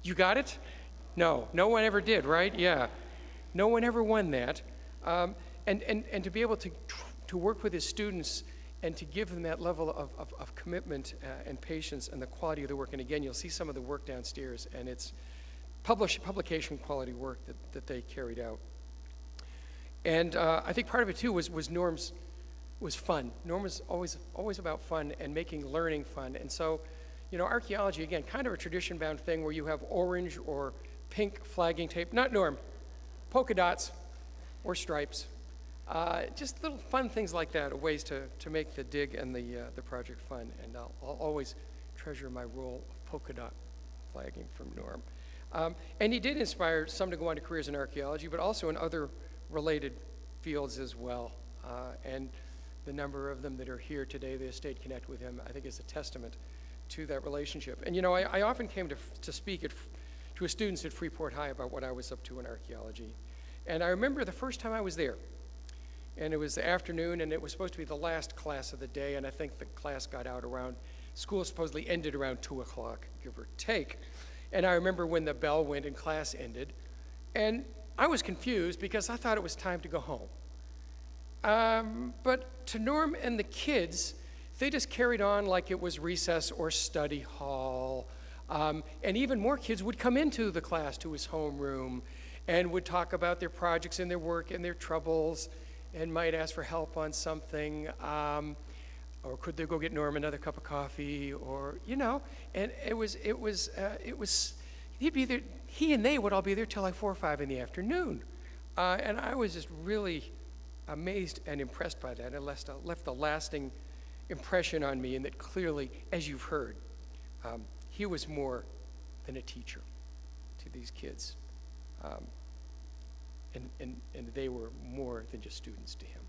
You got it? No one ever did, right? Yeah. No one ever won that. And to be able to work with his students and to give them that level of commitment and patience and the quality of the work. And again, you'll see some of the work downstairs, and it's publication quality work that they carried out. And I think part of it too was Norm's was fun. Norm was always about fun and making learning fun. And so, archaeology, again, kind of a tradition-bound thing where you have orange or pink flagging tape, not Norm, polka dots or stripes. Just little fun things like that, ways to make the dig and the project fun. And I'll always treasure my role of polka dot flagging from Norm. And he did inspire some to go on to careers in archaeology, but also in other related fields as well. And the number of them that are here today that stayed connected with him, I think, is a testament to that relationship. And I often came to speak to students at Freeport High about what I was up to in archaeology. And I remember the first time I was there, and it was the afternoon, and it was supposed to be the last class of the day, and I think the class got out around, school supposedly ended around 2 o'clock, give or take. And I remember when the bell went and class ended, and I was confused because I thought it was time to go home. But to Norm and the kids, they just carried on like it was recess or study hall. And even more kids would come into the class to his homeroom and would talk about their projects and their work and their troubles and might ask for help on something. Or could they go get Norm another cup of coffee, or, and he'd be there, he and they would all be there till like 4 or 5 in the afternoon. And I was just really amazed and impressed by that. It left a lasting impression on me, and that clearly, as you've heard, he was more than a teacher to these kids. And they were more than just students to him.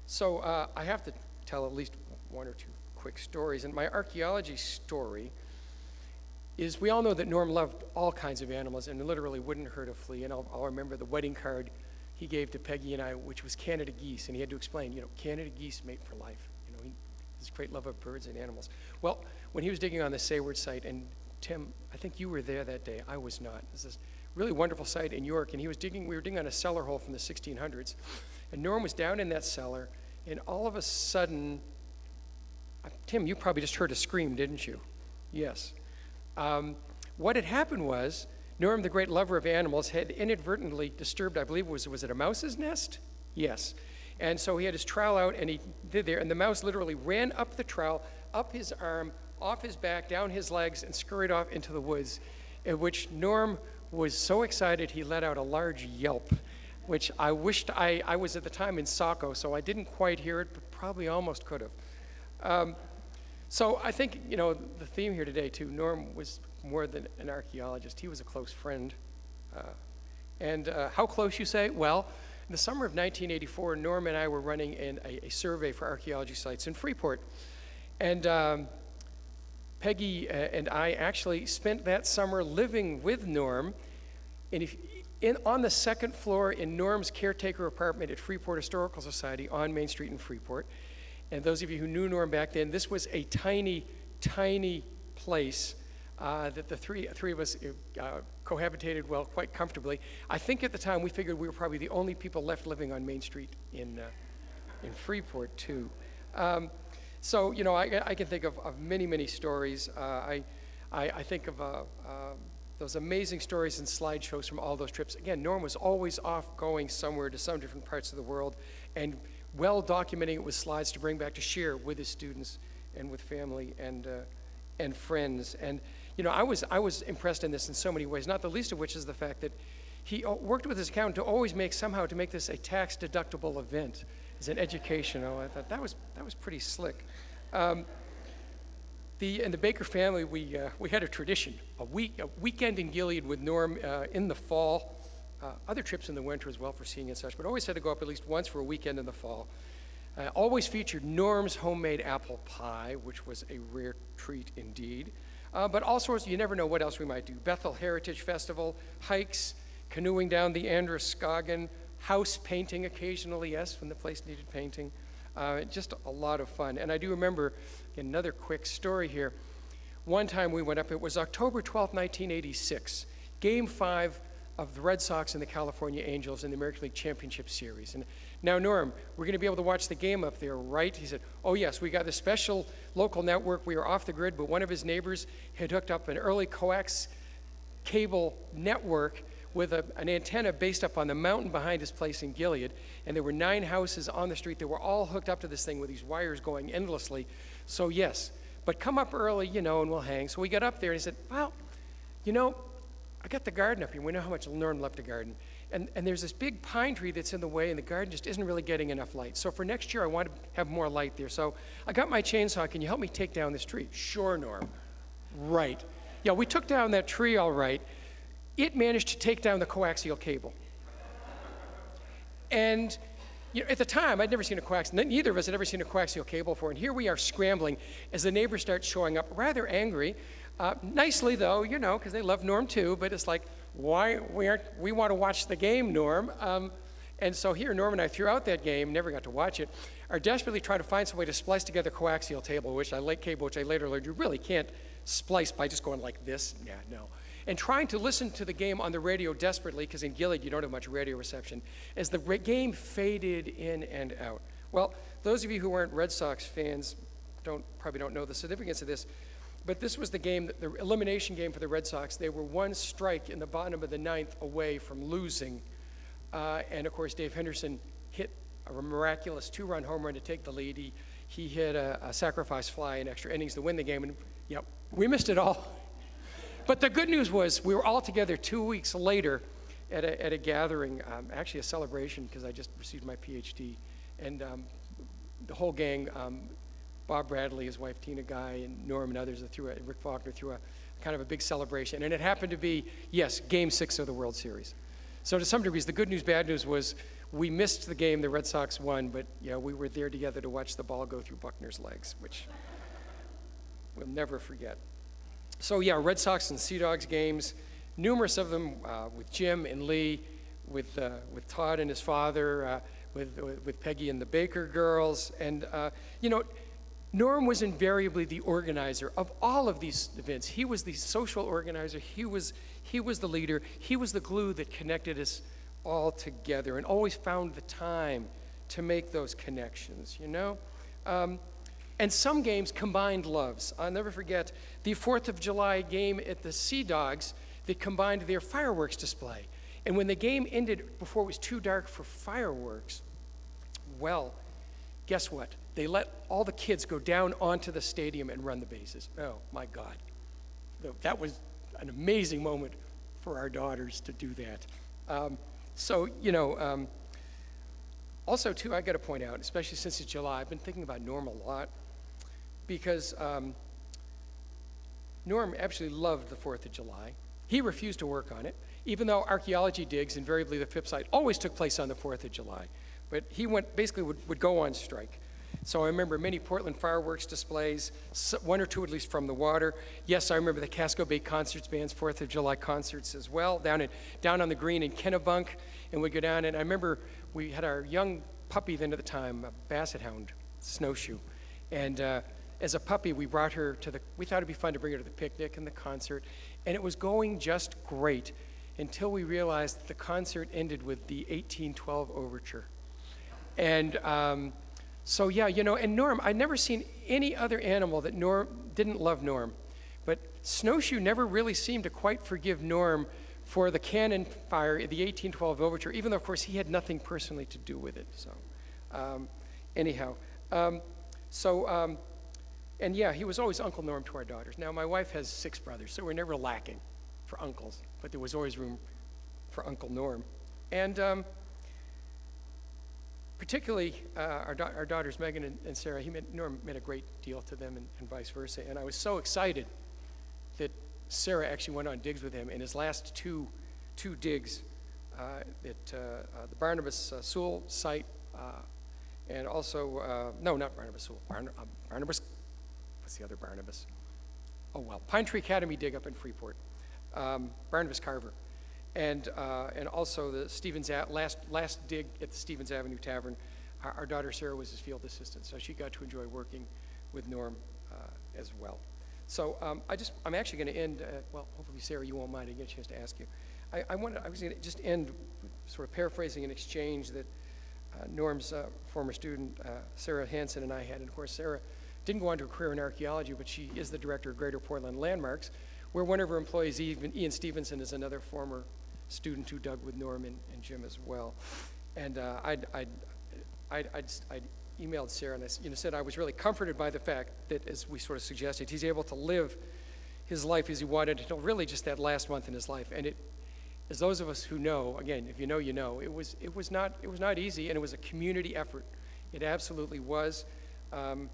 So I have to tell at least 1 or 2 quick stories. And my archaeology story is, we all know that Norm loved all kinds of animals and literally wouldn't hurt a flea. And I'll remember the wedding card he gave to Peggy and I, which was Canada geese. And he had to explain, Canada geese mate for life. His great love of birds and animals. Well, when he was digging on the Sayward site, and Tim, I think you were there that day. I was not. This is a really wonderful site in York, and we were digging on a cellar hole from the 1600s. And Norm was down in that cellar, and all of a sudden, Tim, you probably just heard a scream, didn't you? Yes. What had happened was, Norm, the great lover of animals, had inadvertently disturbed, I believe, was it a mouse's nest? Yes. And so he had his trowel out, and he did there, and the mouse literally ran up the trowel, up his arm, off his back, down his legs, and scurried off into the woods, at which Norm was so excited he let out a large yelp, which I wished I was at the time in Saco, so I didn't quite hear it, but probably almost could have. So I think, the theme here today, too, Norm was more than an archaeologist. He was a close friend. And how close, you say? Well, in the summer of 1984, Norm and I were running a survey for archaeology sites in Freeport. And Peggy and I actually spent that summer living with Norm on the second floor in Norm's caretaker apartment at Freeport Historical Society on Main Street in Freeport. And those of you who knew Norm back then, this was a tiny, tiny place that the three of us cohabitated well quite comfortably. I think at the time we figured we were probably the only people left living on Main Street in Freeport too. So I can think of many, many stories. I think of those amazing stories and slideshows from all those trips. Again, Norm was always off going somewhere to some different parts of the world, and well documenting it with slides to bring back to share with his students and with family and friends. And I was impressed in this in so many ways, not the least of which is the fact that he worked with his accountant to always make this a tax-deductible event as an educational. I thought that was pretty slick. In the Baker family, we had a tradition, a weekend in Gilead with Norm in the fall. Other trips in the winter as well for skiing and such, but always had to go up at least once for a weekend in the fall. Always featured Norm's homemade apple pie, which was a rare treat indeed. But all sorts, you never know what else we might do. Bethel Heritage Festival, hikes, canoeing down the Androscoggin, house painting occasionally, yes, when the place needed painting. Just a lot of fun. And I do remember another quick story here. One time we went up, it was October 12th, 1986, Game 5 of the Red Sox and the California Angels in the American League Championship Series. And now, Norm, we're going to be able to watch the game up there, right? He said, oh yes, we got the special local network. We were off the grid, but one of his neighbors had hooked up an early coax cable network with an antenna based up on the mountain behind his place in Gilead. And there were 9 houses on the street that were all hooked up to this thing with these wires going endlessly. So yes, but come up early, and we'll hang. So we got up there and he said, well, I got the garden up here. We know how much Norm loved to garden. And there's this big pine tree that's in the way, and the garden just isn't really getting enough light. So for next year, I want to have more light there. So I got my chainsaw. Can you help me take down this tree? Sure, Norm. Right. Yeah, we took down that tree all right. It managed to take down the coaxial cable. And at the time, I'd never seen a coaxial, neither of us had ever seen a coaxial cable before. And here we are scrambling as the neighbors start showing up, rather angry. Nicely, though, because they love Norm too, but it's like, we want to watch the game, Norm. And so here, Norm and I, throughout that game, never got to watch it, are desperately trying to find some way to splice together coaxial cable, which I later learned you really can't splice by just going like this. Yeah, no. And trying to listen to the game on the radio desperately, because in Gilead you don't have much radio reception, as the game faded in and out. Well, those of you who aren't Red Sox fans probably don't know the significance of this, but this was the game, the elimination game for the Red Sox. They were one strike in the bottom of the ninth away from losing. And of course, Dave Henderson hit a miraculous 2-run home run to take the lead. He hit a sacrifice fly in extra innings to win the game, and we missed it all. But the good news was we were all together 2 weeks later at a gathering, actually a celebration, because I just received my PhD. And the whole gang, Bob Bradley, his wife Tina Guy, and Norm and others, Rick Faulkner threw a kind of a big celebration. And it happened to be, yes, Game 6 of the World Series. So to some degrees, the good news, bad news was we missed the game, the Red Sox won, but we were there together to watch the ball go through Buckner's legs, which we'll never forget. So Red Sox and Sea Dogs games, numerous of them with Jim and Lee, with Todd and his father, with Peggy and the Baker girls. And, Norm was invariably the organizer of all of these events. He was the social organizer. He was the leader. He was the glue that connected us all together and always found the time to make those connections, And some games combined loves. I'll never forget the 4th of July game at the Sea Dogs that combined their fireworks display. And when the game ended before it was too dark for fireworks, well, guess what? They let all the kids go down onto the stadium and run the bases. Oh, my God. That was an amazing moment for our daughters to do that. Also, too, I got to point out, especially since it's July, I've been thinking about Norm a lot because Norm absolutely loved the 4th of July. He refused to work on it, even though archaeology digs, invariably the FIP site, always took place on the 4th of July. But he would go on strike. So I remember many Portland fireworks displays, one or two at least from the water. Yes, I remember the Casco Bay Concerts Band's 4th of July concerts as well, down on the green in Kennebunk. And we'd go down, and I remember we had our young puppy then at the time, a basset hound, Snowshoe. And as a puppy, we brought her we thought it'd be fun to bring her to the picnic and the concert. And it was going just great until we realized that the concert ended with the 1812 overture. And and Norm, I'd never seen any other animal that Norm didn't love Norm. But Snowshoe never really seemed to quite forgive Norm for the cannon fire, the 1812 overture, even though, of course, he had nothing personally to do with it. So, he was always Uncle Norm to our daughters. Now, my wife has 6 brothers, so we're never lacking for uncles, but there was always room for Uncle Norm. And particularly our daughters, Megan and Sarah, Norm meant a great deal to them and vice versa. And I was so excited that Sarah actually went on digs with him. In his last two digs at the Barnabas Sewell site, and also, no, not Barnabas Sewell, Barnabas, what's the other Barnabas? Oh, well, Pine Tree Academy dig up in Freeport, Barnabas Carver. And also the Stevens last dig at the Stevens Avenue Tavern, our daughter Sarah was his field assistant, so she got to enjoy working with Norm as well. So I'm actually going to end. Hopefully Sarah, you won't mind. I get a chance to ask you. I was going to just end, sort of paraphrasing an exchange that Norm's former student Sarah Hansen and I had. And of course, Sarah didn't go on to a career in archaeology, but she is the director of Greater Portland Landmarks, where one of her employees, Ian Stevenson, is another former student who dug with Norm and Jim as well. And I emailed Sarah and I said I was really comforted by the fact that, as we sort of suggested, he's able to live his life as he wanted until really just that last month in his life. And as those of us who know, again, if you know, you know, it was not easy, and it was a community effort. It absolutely was. I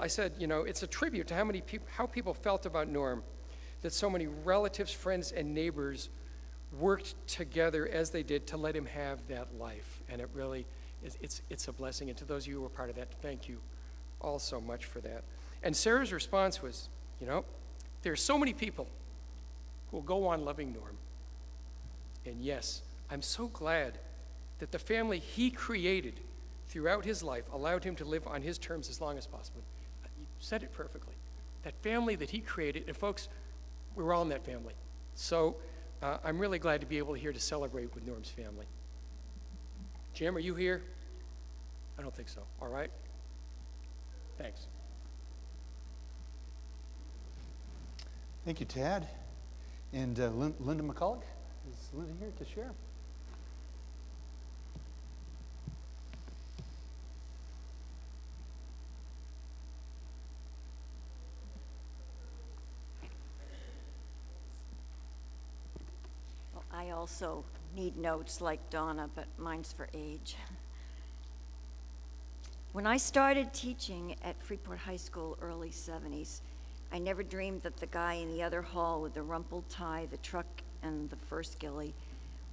said, it's a tribute to how people felt about Norm, that so many relatives, friends, and neighbors worked together as they did to let him have that life. And it really, it's a blessing. And to those of you who were part of that, thank you all so much for that. And Sarah's response was, there are so many people who will go on loving Norm. And yes, I'm so glad that the family he created throughout his life allowed him to live on his terms as long as possible. You said it perfectly. That family that he created, and folks, we're all in that family. So I'm really glad to be able here to celebrate with Norm's family. Jim, are you here? I don't think so. All right. Thanks. Thank you, Tad. And Linda McCulloch, is Linda here to share? Well, I also need notes like Donna, but mine's for age. When I started teaching at Freeport High School, early 70s, I never dreamed that the guy in the other hall with the rumpled tie, the truck, and the fur skilly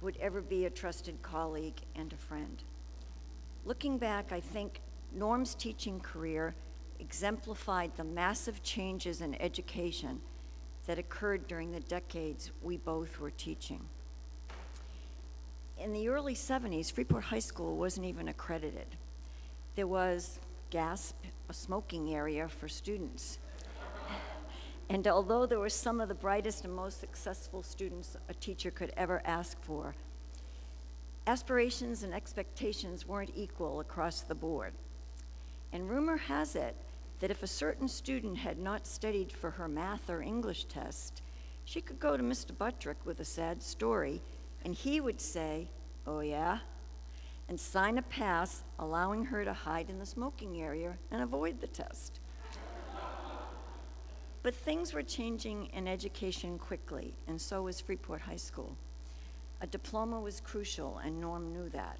would ever be a trusted colleague and a friend. Looking back, I think Norm's teaching career exemplified the massive changes in education that occurred during the decades we both were teaching. In the early 70s, Freeport High School wasn't even accredited. There was, gasp, a smoking area for students. And although there were some of the brightest and most successful students a teacher could ever ask for, aspirations and expectations weren't equal across the board. And rumor has it that if a certain student had not studied for her math or English test, she could go to Mr. Buttrick with a sad story, and he would say, "Oh yeah?" and sign a pass allowing her to hide in the smoking area and avoid the test. But things were changing in education quickly, and so was Freeport High School. A diploma was crucial, and Norm knew that.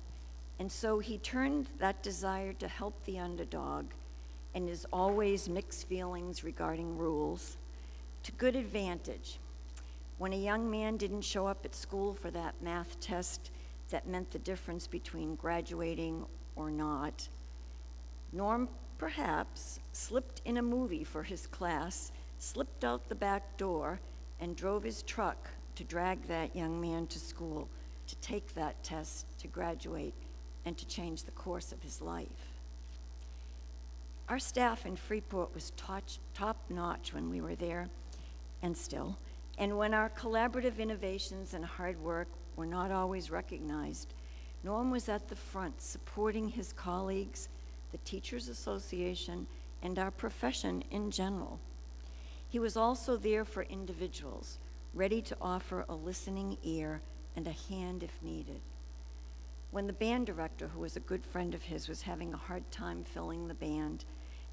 And so he turned that desire to help the underdog and his always mixed feelings regarding rules to good advantage. When a young man didn't show up at school for that math test that meant the difference between graduating or not, Norm perhaps slipped in a movie for his class, slipped out the back door, and drove his truck to drag that young man to school, to take that test, to graduate, and to change the course of his life. Our staff in Freeport was top-notch when we were there, and still, and when our collaborative innovations and hard work were not always recognized, Norm was at the front supporting his colleagues, the Teachers Association, and our profession in general. He was also there for individuals, ready to offer a listening ear and a hand if needed. When the band director, who was a good friend of his, was having a hard time filling the band,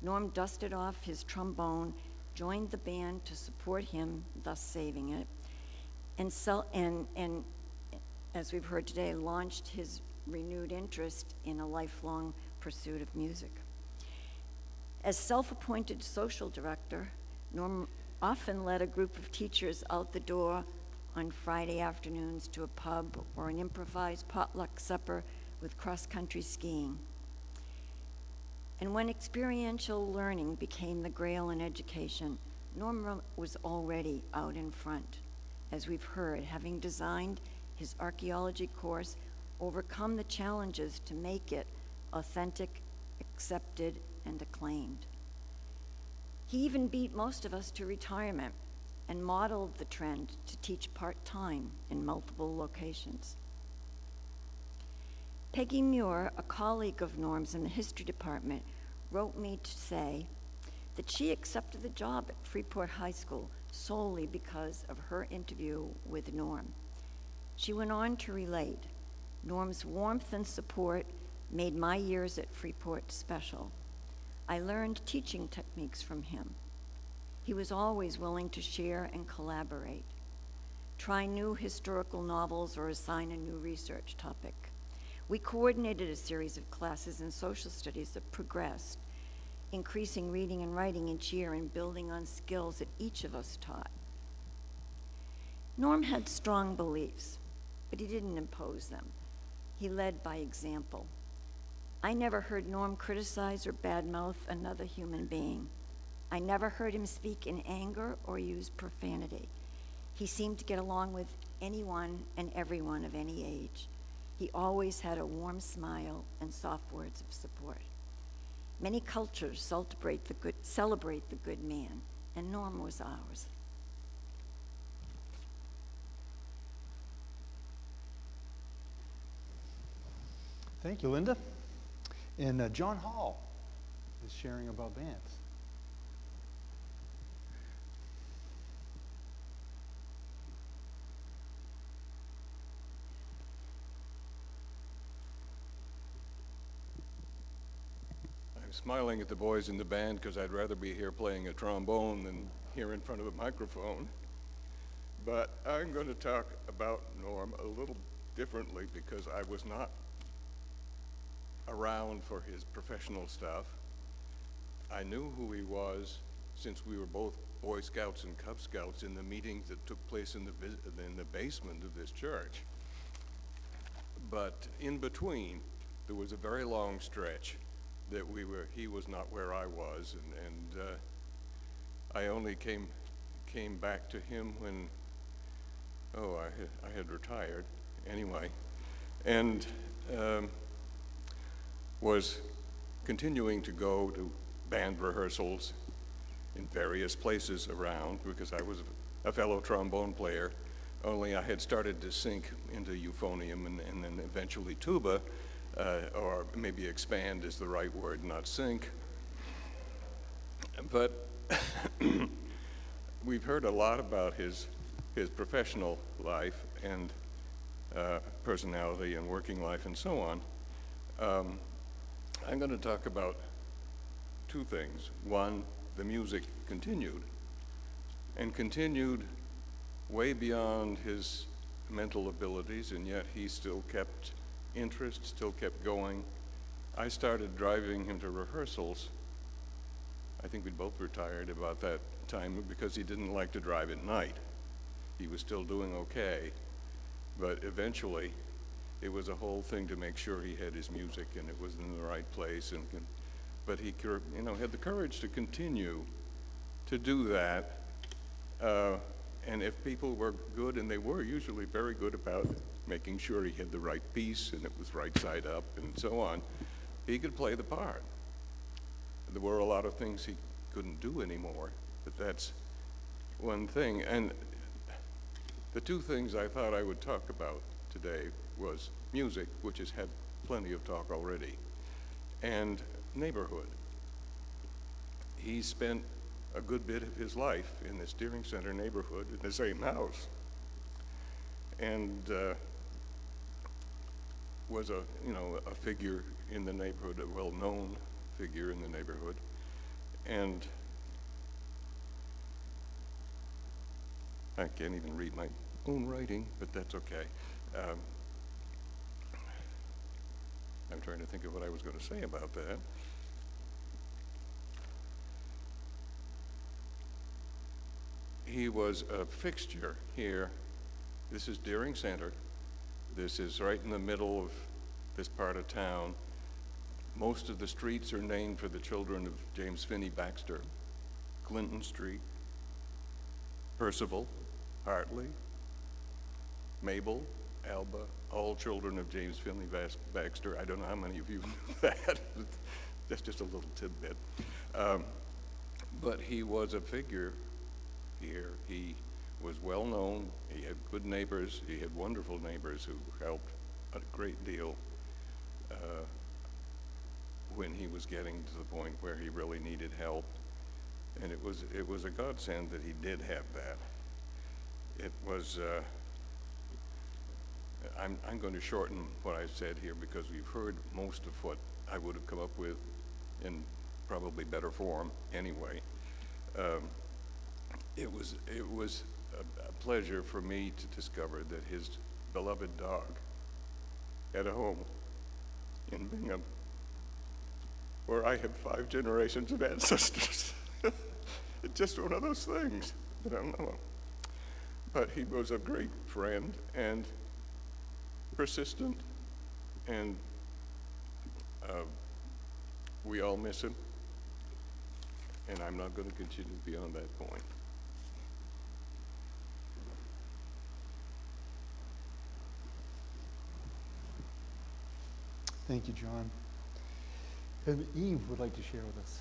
Norm dusted off his trombone, joined the band to support him, thus saving it, and as we've heard today, launched his renewed interest in a lifelong pursuit of music. As self-appointed social director, Norm often led a group of teachers out the door on Friday afternoons to a pub or an improvised potluck supper with cross-country skiing. And when experiential learning became the grail in education, Norm was already out in front, as we've heard, having designed his archaeology course, overcome the challenges to make it authentic, accepted, and acclaimed. He even beat most of us to retirement and modeled the trend to teach part-time in multiple locations. Peggy Muir, a colleague of Norm's in the history department, wrote me to say that she accepted the job at Freeport High School solely because of her interview with Norm. She went on to relate, Norm's warmth and support made my years at Freeport special. I learned teaching techniques from him. He was always willing to share and collaborate, try new historical novels or assign a new research topic. We coordinated a series of classes in social studies that progressed, increasing reading and writing each year and building on skills that each of us taught. Norm had strong beliefs, but he didn't impose them. He led by example. I never heard Norm criticize or badmouth another human being. I never heard him speak in anger or use profanity. He seemed to get along with anyone and everyone of any age. He always had a warm smile and soft words of support. Many cultures celebrate the good man, and Norm was ours. Thank you, Linda. And John Hall is sharing about bands. I'm smiling at the boys in the band because I'd rather be here playing a trombone than here in front of a microphone. But I'm going to talk about Norm a little differently because I was not around for his professional stuff. I knew who he was since we were both Boy Scouts and Cub Scouts in the meetings that took place in the basement of this church. But in between, there was a very long stretch that he was not where I was, and I only came back to him when, I had retired anyway, and was continuing to go to band rehearsals in various places around because I was a fellow trombone player, only I had started to sink into euphonium and then eventually tuba, or maybe expand is the right word, not sink. But we've heard a lot about his professional life and personality and working life and so on. I'm going to talk about two things. One, the music continued, and continued way beyond his mental abilities, and yet he still kept interest, still kept going. I started driving him to rehearsals. I think we both retired about that time because he didn't like to drive at night. He was still doing okay, but eventually it was a whole thing to make sure he had his music and it was in the right place. But he, had the courage to continue to do that. And if people were good, and they were usually very good about making sure he had the right piece and it was right side up and so on, he could play the part. There were a lot of things he couldn't do anymore, but that's one thing. And the two things I thought I would talk about today was music, which has had plenty of talk already, and neighborhood. He spent a good bit of his life in the Steering Center neighborhood in the same house, and was a figure in the neighborhood, a well-known figure in the neighborhood, and I can't even read my own writing, but that's okay. I'm trying to think of what I was going to say about that. He was a fixture here. This is Deering Center. This is right in the middle of this part of town. Most of the streets are named for the children of James Finney Baxter. Clinton Street, Percival, Hartley, Mabel, Alba, all children of James Finley Baxter. I don't know how many of you knew that. That's just a little tidbit. But he was a figure here. He was well known. He had good neighbors. He had wonderful neighbors who helped a great deal when he was getting to the point where he really needed help. And it was a godsend that he did have that. It was, I'm going to shorten what I've said here because we've heard most of what I would have come up with in probably better form anyway. It was a pleasure for me to discover that his beloved dog had a home in Bingham, where I have 5 generations of ancestors. It's just one of those things that I don't know. But he was a great friend and persistent, and we all miss him, and I'm not going to continue beyond that point. Thank you, John. And Eve would like to share with us.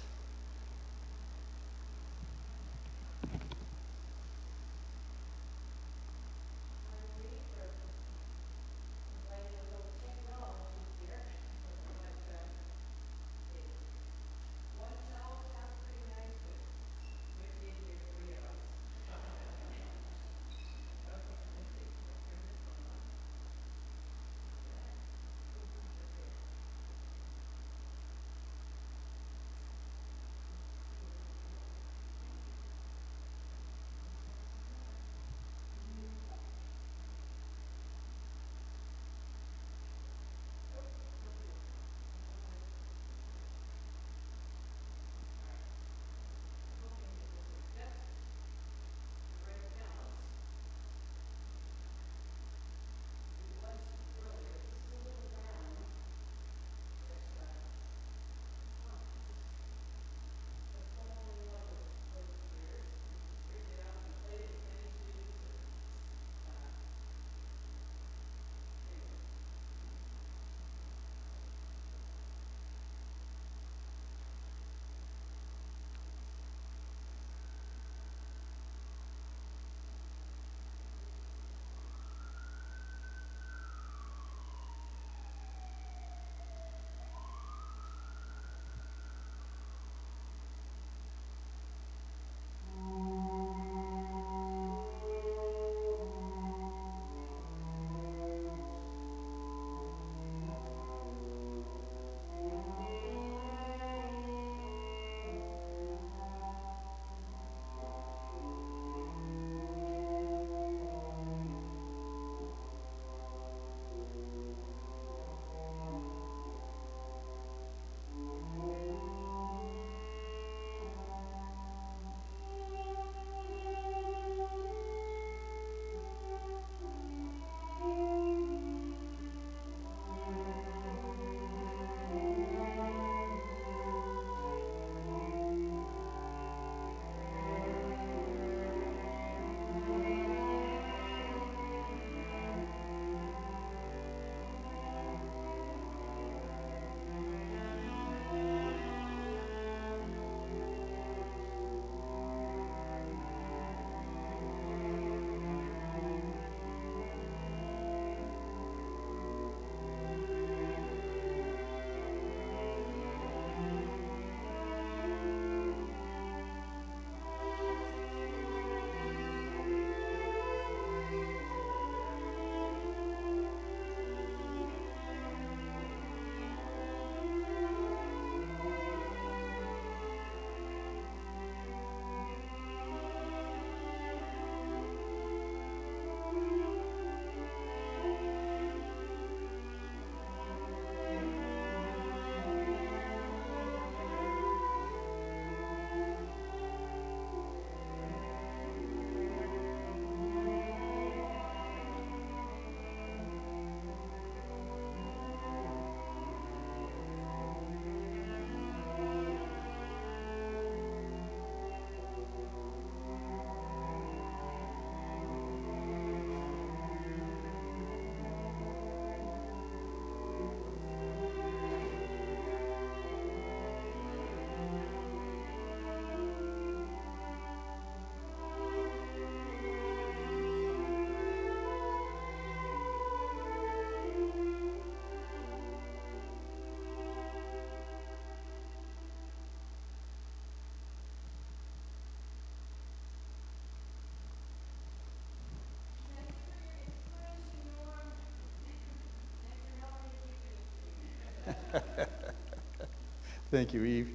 Thank you, Eve.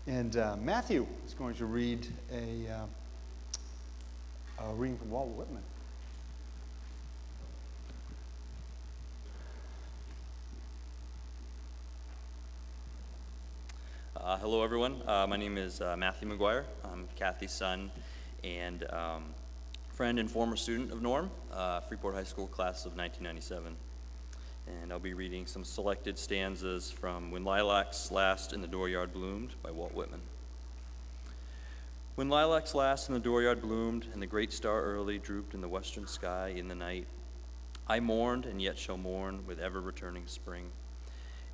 And Matthew is going to read a reading from Walt Whitman. Hello, everyone. My name is Matthew McGuire. I'm Kathy's son and friend and former student of Norm, Freeport High School class of 1997. And I'll be reading some selected stanzas from When Lilacs Last and the Dooryard Bloomed by Walt Whitman. When lilacs last and the dooryard bloomed, and the great star early drooped in the western sky in the night, I mourned and yet shall mourn with ever-returning spring.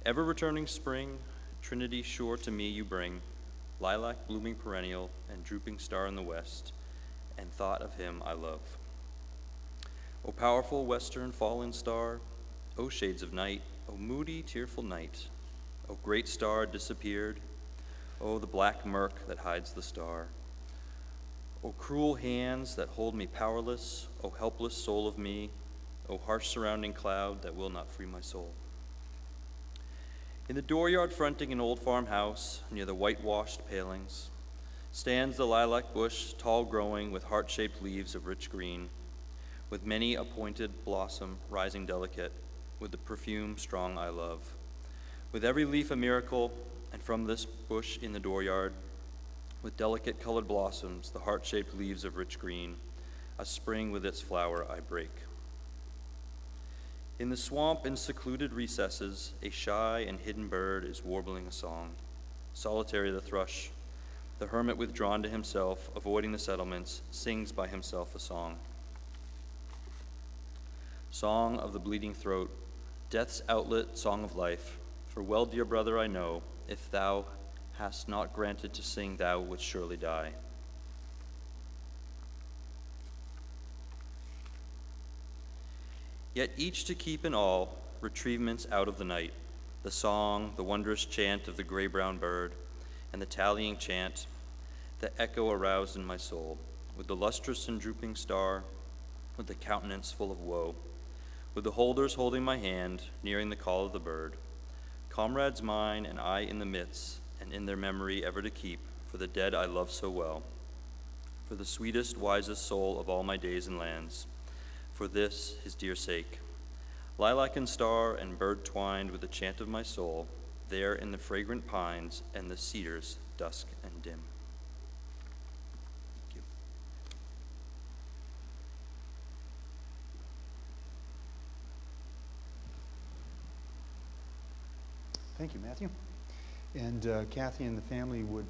Ever-returning spring, Trinity shore to me you bring, lilac blooming perennial and drooping star in the west, and thought of him I love. O powerful western fallen star, O shades of night, O moody, tearful night, O great star disappeared, O the black murk that hides the star. O cruel hands that hold me powerless, O helpless soul of me, O harsh surrounding cloud that will not free my soul. In the dooryard fronting an old farmhouse, near the whitewashed palings, stands the lilac bush, tall growing with heart-shaped leaves of rich green, with many a pointed blossom rising delicate, with the perfume strong I love. With every leaf a miracle, and from this bush in the dooryard, with delicate colored blossoms, the heart-shaped leaves of rich green, a spring with its flower I break. In the swamp in secluded recesses, a shy and hidden bird is warbling a song. Solitary the thrush, the hermit withdrawn to himself, avoiding the settlements, sings by himself a song. Song of the bleeding throat, death's outlet, song of life. For well, dear brother, I know, if thou hast not granted to sing, thou wouldst surely die. Yet each to keep in all retrievements out of the night, the song, the wondrous chant of the gray-brown bird, and the tallying chant, the echo aroused in my soul, with the lustrous and drooping star, with the countenance full of woe, with the holders holding my hand, nearing the call of the bird, comrades mine and I in the midst, and in their memory ever to keep, for the dead I love so well, for the sweetest, wisest soul of all my days and lands, for this, his dear sake. Lilac and star and bird twined with the chant of my soul, there in the fragrant pines and the cedars, dusk and dim. Thank you. Thank you, Matthew. And Kathy and the family would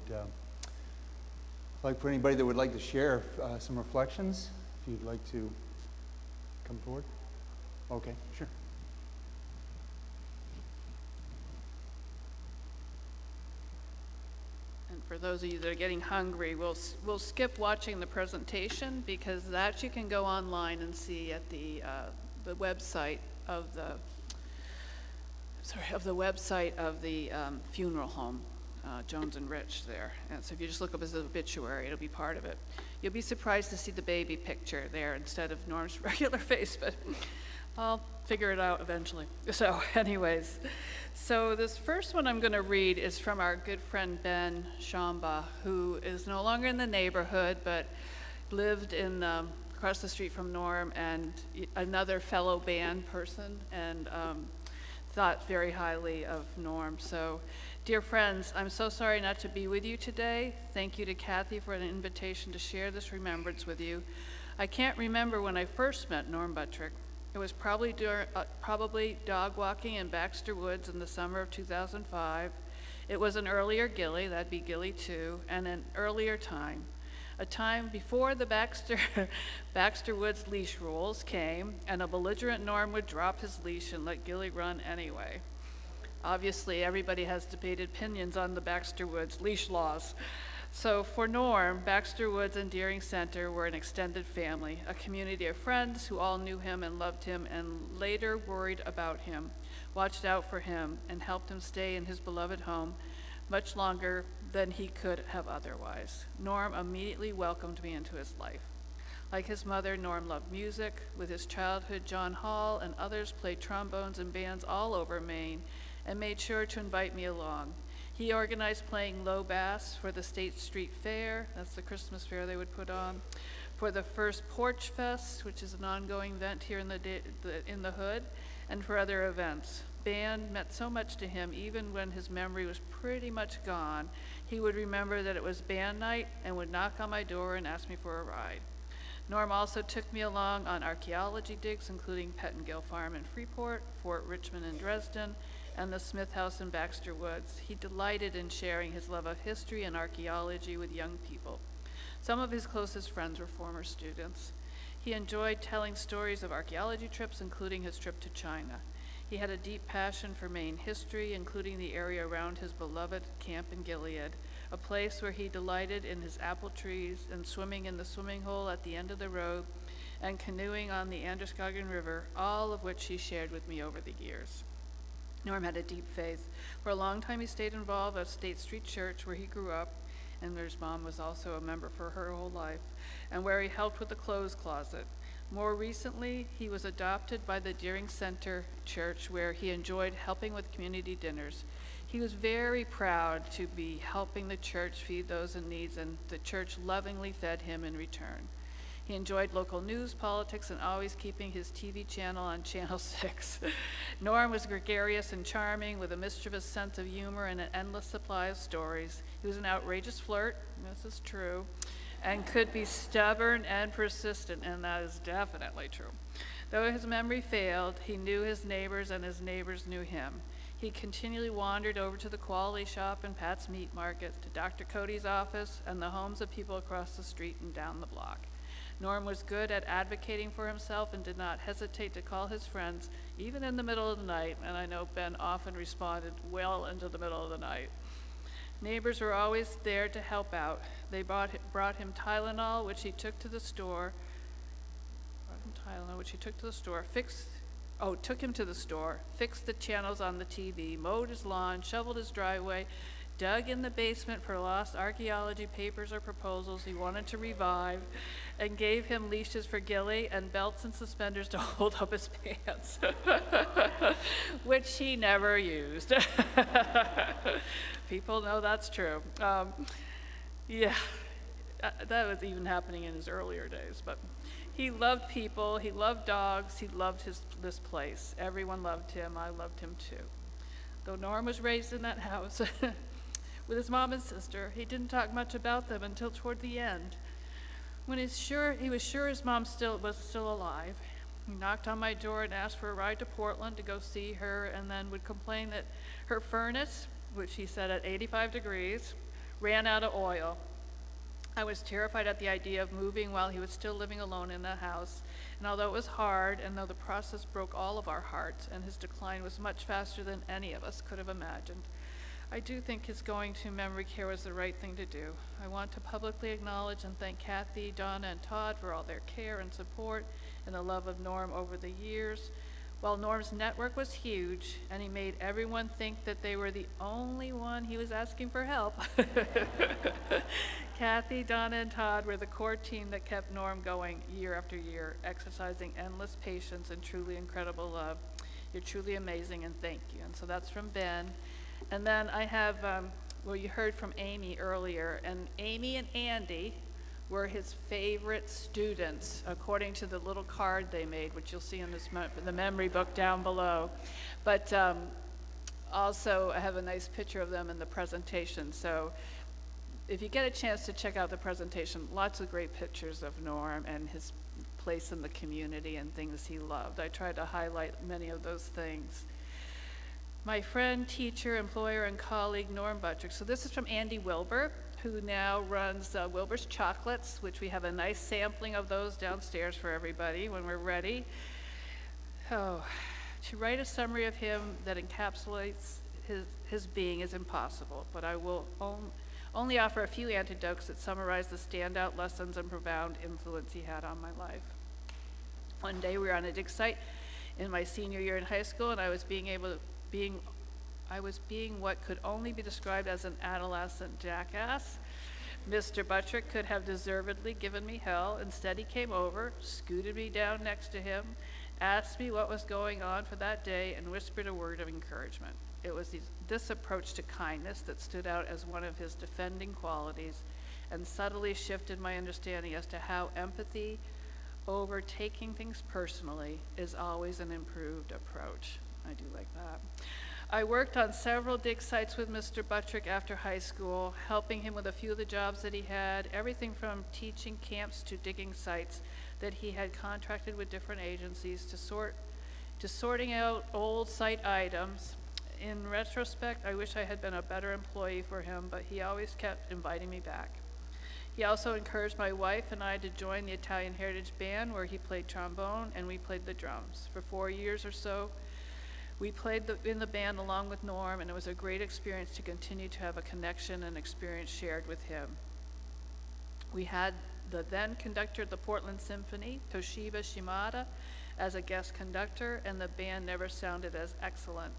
like for anybody that would like to share some reflections, if you'd like to come forward. Okay, sure. And for those of you that are getting hungry, we'll skip watching the presentation because that you can go online and see at the website of the funeral home, Jones and Rich there. And so if you just look up his obituary, it'll be part of it. You'll be surprised to see the baby picture there instead of Norm's regular face, but I'll figure it out eventually. So anyways, so this first one I'm going to read is from our good friend Ben Shamba, who is no longer in the neighborhood, but lived in across the street from Norm, and another fellow band person, and thought very highly of Norm. So, dear friends, I'm so sorry not to be with you today. Thank you to Kathy for an invitation to share this remembrance with you. I can't remember when I first met Norm Buttrick. It was probably dog walking in Baxter Woods in the summer of 2005. It was an earlier Gilly, that'd be Gilly 2, and an earlier time. A time before the Baxter Woods leash rules came, and a belligerent Norm would drop his leash and let Gilly run anyway. Obviously, everybody has debated opinions on the Baxter Woods leash laws. So for Norm, Baxter Woods and Deering Center were an extended family, a community of friends who all knew him and loved him and later worried about him, watched out for him, and helped him stay in his beloved home much longer than he could have otherwise. Norm immediately welcomed me into his life. Like his mother, Norm loved music. With his childhood, John Hall and others played trombones in bands all over Maine and made sure to invite me along. He organized playing low bass for the State Street Fair, that's the Christmas fair they would put on, for the first Porch Fest, which is an ongoing event here in the hood, and for other events. Band meant so much to him, even when his memory was pretty much gone. He would remember that it was band night and would knock on my door and ask me for a ride. Norm also took me along on archaeology digs, including Pettingill Farm in Freeport, Fort Richmond in Dresden, and the Smith House in Baxter Woods. He delighted in sharing his love of history and archaeology with young people. Some of his closest friends were former students. He enjoyed telling stories of archaeology trips, including his trip to China. He had a deep passion for Maine history, including the area around his beloved camp in Gilead, a place where he delighted in his apple trees and swimming in the swimming hole at the end of the road and canoeing on the Androscoggin River, all of which he shared with me over the years. Norm had a deep faith. For a long time, he stayed involved at State Street Church, where he grew up, and where his mom was also a member for her whole life, and where he helped with the clothes closet. More recently, he was adopted by the Deering Center Church, where he enjoyed helping with community dinners. He was very proud to be helping the church feed those in need, and the church lovingly fed him in return. He enjoyed local news, politics, and always keeping his TV channel on Channel 6. Norm was gregarious and charming, with a mischievous sense of humor and an endless supply of stories. He was an outrageous flirt, this is true, and could be stubborn and persistent, and that is definitely true. Though his memory failed, he knew his neighbors and his neighbors knew him. He continually wandered over to the quality shop and Pat's Meat Market, to Dr. Cody's office, and the homes of people across the street and down the block. Norm was good at advocating for himself and did not hesitate to call his friends, even in the middle of the night, and I know Ben often responded well into the middle of the night. Neighbors were always there to help out. They brought him Tylenol, which he took to the store. Took him to the store, fixed the channels on the TV, mowed his lawn, shoveled his driveway, dug in the basement for lost archaeology papers or proposals he wanted to revive, and gave him leashes for Gilly and belts and suspenders to hold up his pants, which he never used. People know that's true. That was even happening in his earlier days. But he loved people, he loved dogs, he loved this place. Everyone loved him, I loved him too. Though Norm was raised in that house with his mom and sister, he didn't talk much about them until toward the end. When he was sure his mom was still alive, he knocked on my door and asked for a ride to Portland to go see her, and then would complain that her furnace, which he said at 85 degrees, ran out of oil. I was terrified at the idea of moving while he was still living alone in the house, and although it was hard, and though the process broke all of our hearts, and his decline was much faster than any of us could have imagined, I do think his going to memory care was the right thing to do. I want to publicly acknowledge and thank Kathy, Donna, and Todd for all their care and support and the love of Norm over the years. While Norm's network was huge, and he made everyone think that they were the only one he was asking for help, Kathy, Donna, and Todd were the core team that kept Norm going year after year, exercising endless patience and truly incredible love. You're truly amazing, and thank you. And so that's from Ben. And then I have, you heard from Amy earlier, and Amy and Andy were his favorite students, according to the little card they made, which you'll see in the memory book down below. But also, I have a nice picture of them in the presentation. So if you get a chance to check out the presentation, lots of great pictures of Norm and his place in the community and things he loved. I tried to highlight many of those things. My friend, teacher, employer, and colleague, Norm Buttrick. So this is from Andy Wilbur, who now runs Wilbur's Chocolates, which we have a nice sampling of those downstairs for everybody when we're ready. To write a summary of him that encapsulates his being is impossible, but I will only offer a few anecdotes that summarize the standout lessons and profound influence he had on my life. One day we were on a dig site in my senior year in high school, and I was being what could only be described as an adolescent jackass. Mr. Buttrick could have deservedly given me hell. Instead, he came over, scooted me down next to him, asked me what was going on for that day, and whispered a word of encouragement. It was this approach to kindness that stood out as one of his defending qualities and subtly shifted my understanding as to how empathy over taking things personally is always an improved approach. I do like that. I worked on several dig sites with Mr. Buttrick after high school, helping him with a few of the jobs that he had, everything from teaching camps to digging sites that he had contracted with different agencies to sorting out old site items. In retrospect, I wish I had been a better employee for him, but he always kept inviting me back. He also encouraged my wife and I to join the Italian Heritage Band, where he played trombone and we played the drums. For 4 years or so, We played in the band along with Norm, and it was a great experience to continue to have a connection and experience shared with him. We had the then conductor of the Portland Symphony, Toshiba Shimada, as a guest conductor, and the band never sounded as excellent.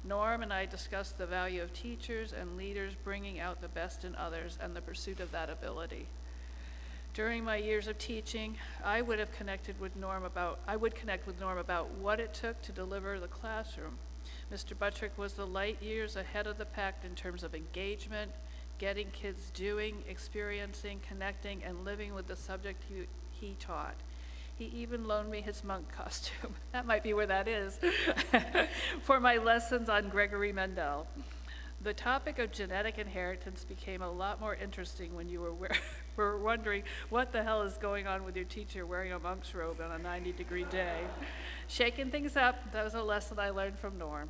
Norm and I discussed the value of teachers and leaders bringing out the best in others and the pursuit of that ability. During my years of teaching, I would connect with Norm about what it took to deliver the classroom. Mr. Buttrick was the light years ahead of the pack in terms of engagement, getting kids doing, experiencing, connecting, and living with the subject he taught. He even loaned me his monk costume. That might be where that is. For my lessons on Gregory Mendel. The topic of genetic inheritance became a lot more interesting when you were wondering what the hell is going on with your teacher wearing a monk's robe on a 90-degree day. Shaking things up, that was a lesson I learned from Norm.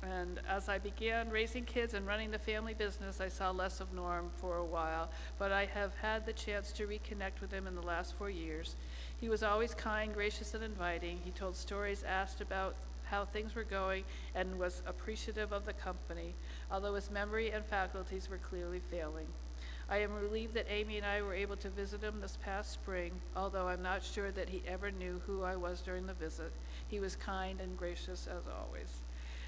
And as I began raising kids and running the family business, I saw less of Norm for a while, but I have had the chance to reconnect with him in the last 4 years. He was always kind, gracious, and inviting. He told stories, asked about how things were going, and was appreciative of the company, although his memory and faculties were clearly failing. I am relieved that Amy and I were able to visit him this past spring, although I'm not sure that he ever knew who I was during the visit. He was kind and gracious as always.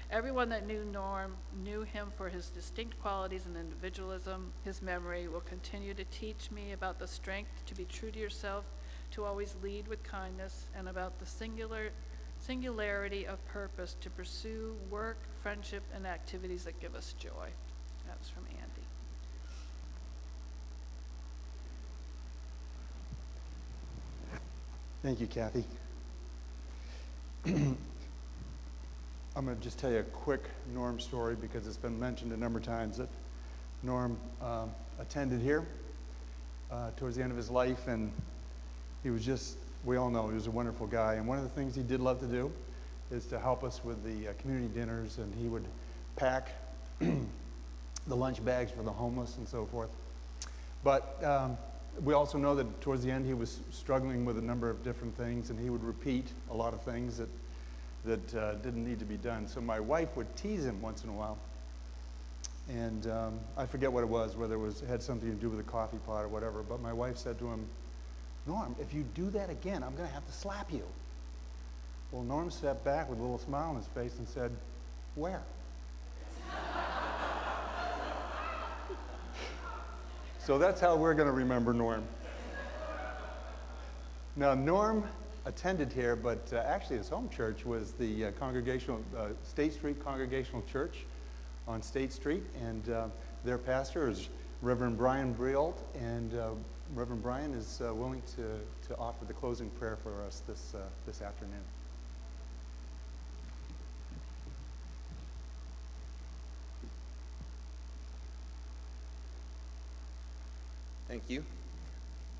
Everyone that knew Norm knew him for his distinct qualities and individualism. His memory will continue to teach me about the strength to be true to yourself, to always lead with kindness, and about the singularity of purpose to pursue work, friendship, and activities that give us joy. That was from Andy. Thank you, Kathy. I'm going to just tell you a quick Norm story because it's been mentioned a number of times that Norm attended here towards the end of his life, and he was just, we all know he was a wonderful guy. And one of the things he did love to do is to help us with the community dinners, and he would pack the lunch bags for the homeless and so forth. But we also know that towards the end he was struggling with a number of different things, and he would repeat a lot of things that didn't need to be done. So my wife would tease him once in a while, and I forget what it was, whether it had something to do with the coffee pot or whatever, but my wife said to him, "Norm, if you do that again, I'm going to have to slap you." Well, Norm stepped back with a little smile on his face and said, "Where?" So that's how we're going to remember Norm. Now, Norm attended here, but actually his home church was the State Street Congregational Church on State Street, and their pastor is Reverend Brian Brialt, and Reverend Brian is willing to offer the closing prayer for us this afternoon. Thank you,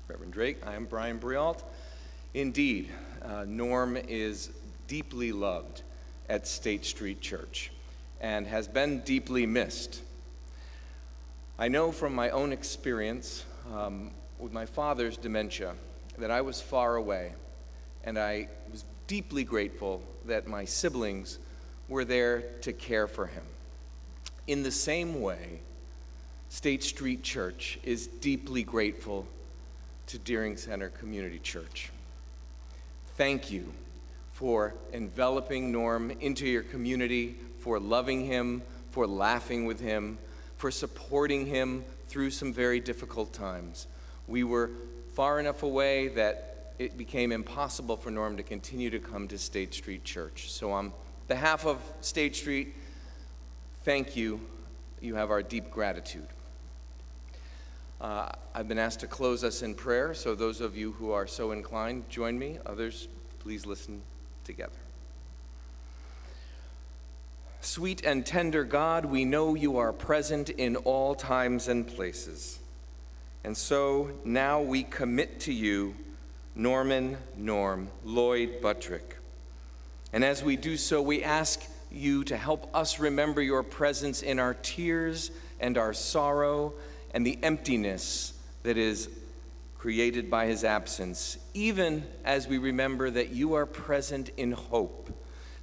Reverend Drake. I am Brian Brialt. Indeed, Norm is deeply loved at State Street Church and has been deeply missed. I know from my own experience with my father's dementia that I was far away, and I was deeply grateful that my siblings were there to care for him. In the same way, State Street Church is deeply grateful to Deering Center Community Church. Thank you for enveloping Norm into your community, for loving him, for laughing with him, for supporting him through some very difficult times. We were far enough away that it became impossible for Norm to continue to come to State Street Church. So on behalf of State Street, thank you. You have our deep gratitude. I've been asked to close us in prayer, so those of you who are so inclined, join me. Others, please listen together. Sweet and tender God, we know you are present in all times and places. And so now we commit to you Norm Lloyd Buttrick. And as we do so, we ask you to help us remember your presence in our tears and our sorrow and the emptiness that is created by his absence, even as we remember that you are present in hope,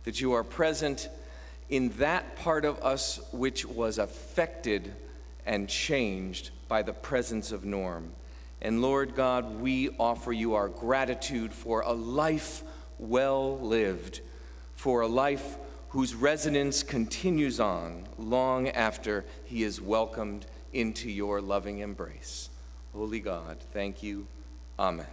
that you are present in that part of us which was affected and changed by the presence of Norm. And Lord God, we offer you our gratitude for a life well lived, for a life whose resonance continues on long after he is welcomed into your loving embrace. Holy God, thank you. Amen.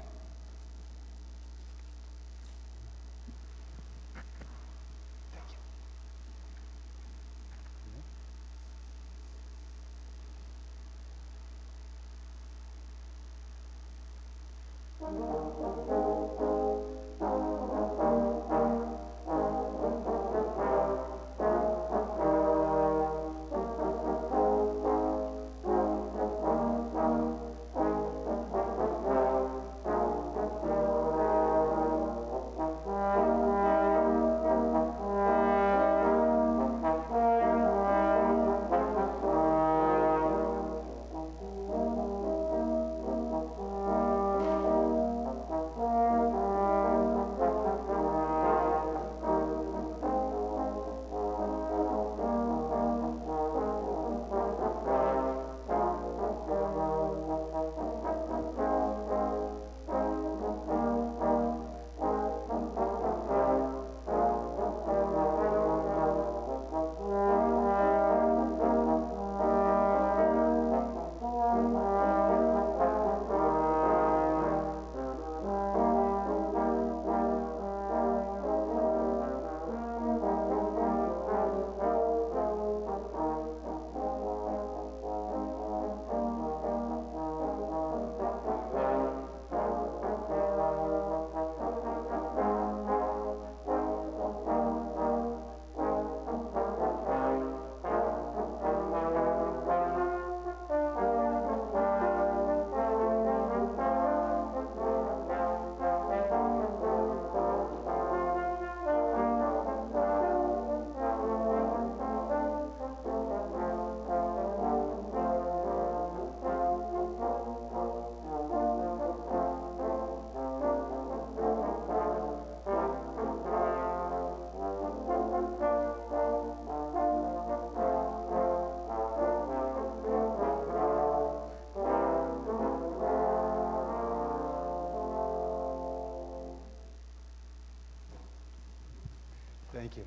Thank you.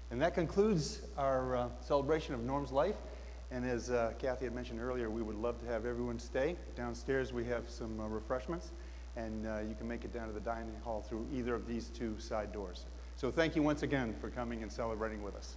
And that concludes our celebration of Norm's life. And as Kathy had mentioned earlier, we would love to have everyone stay. Downstairs we have some refreshments, and you can make it down to the dining hall through either of these two side doors. So thank you once again for coming and celebrating with us.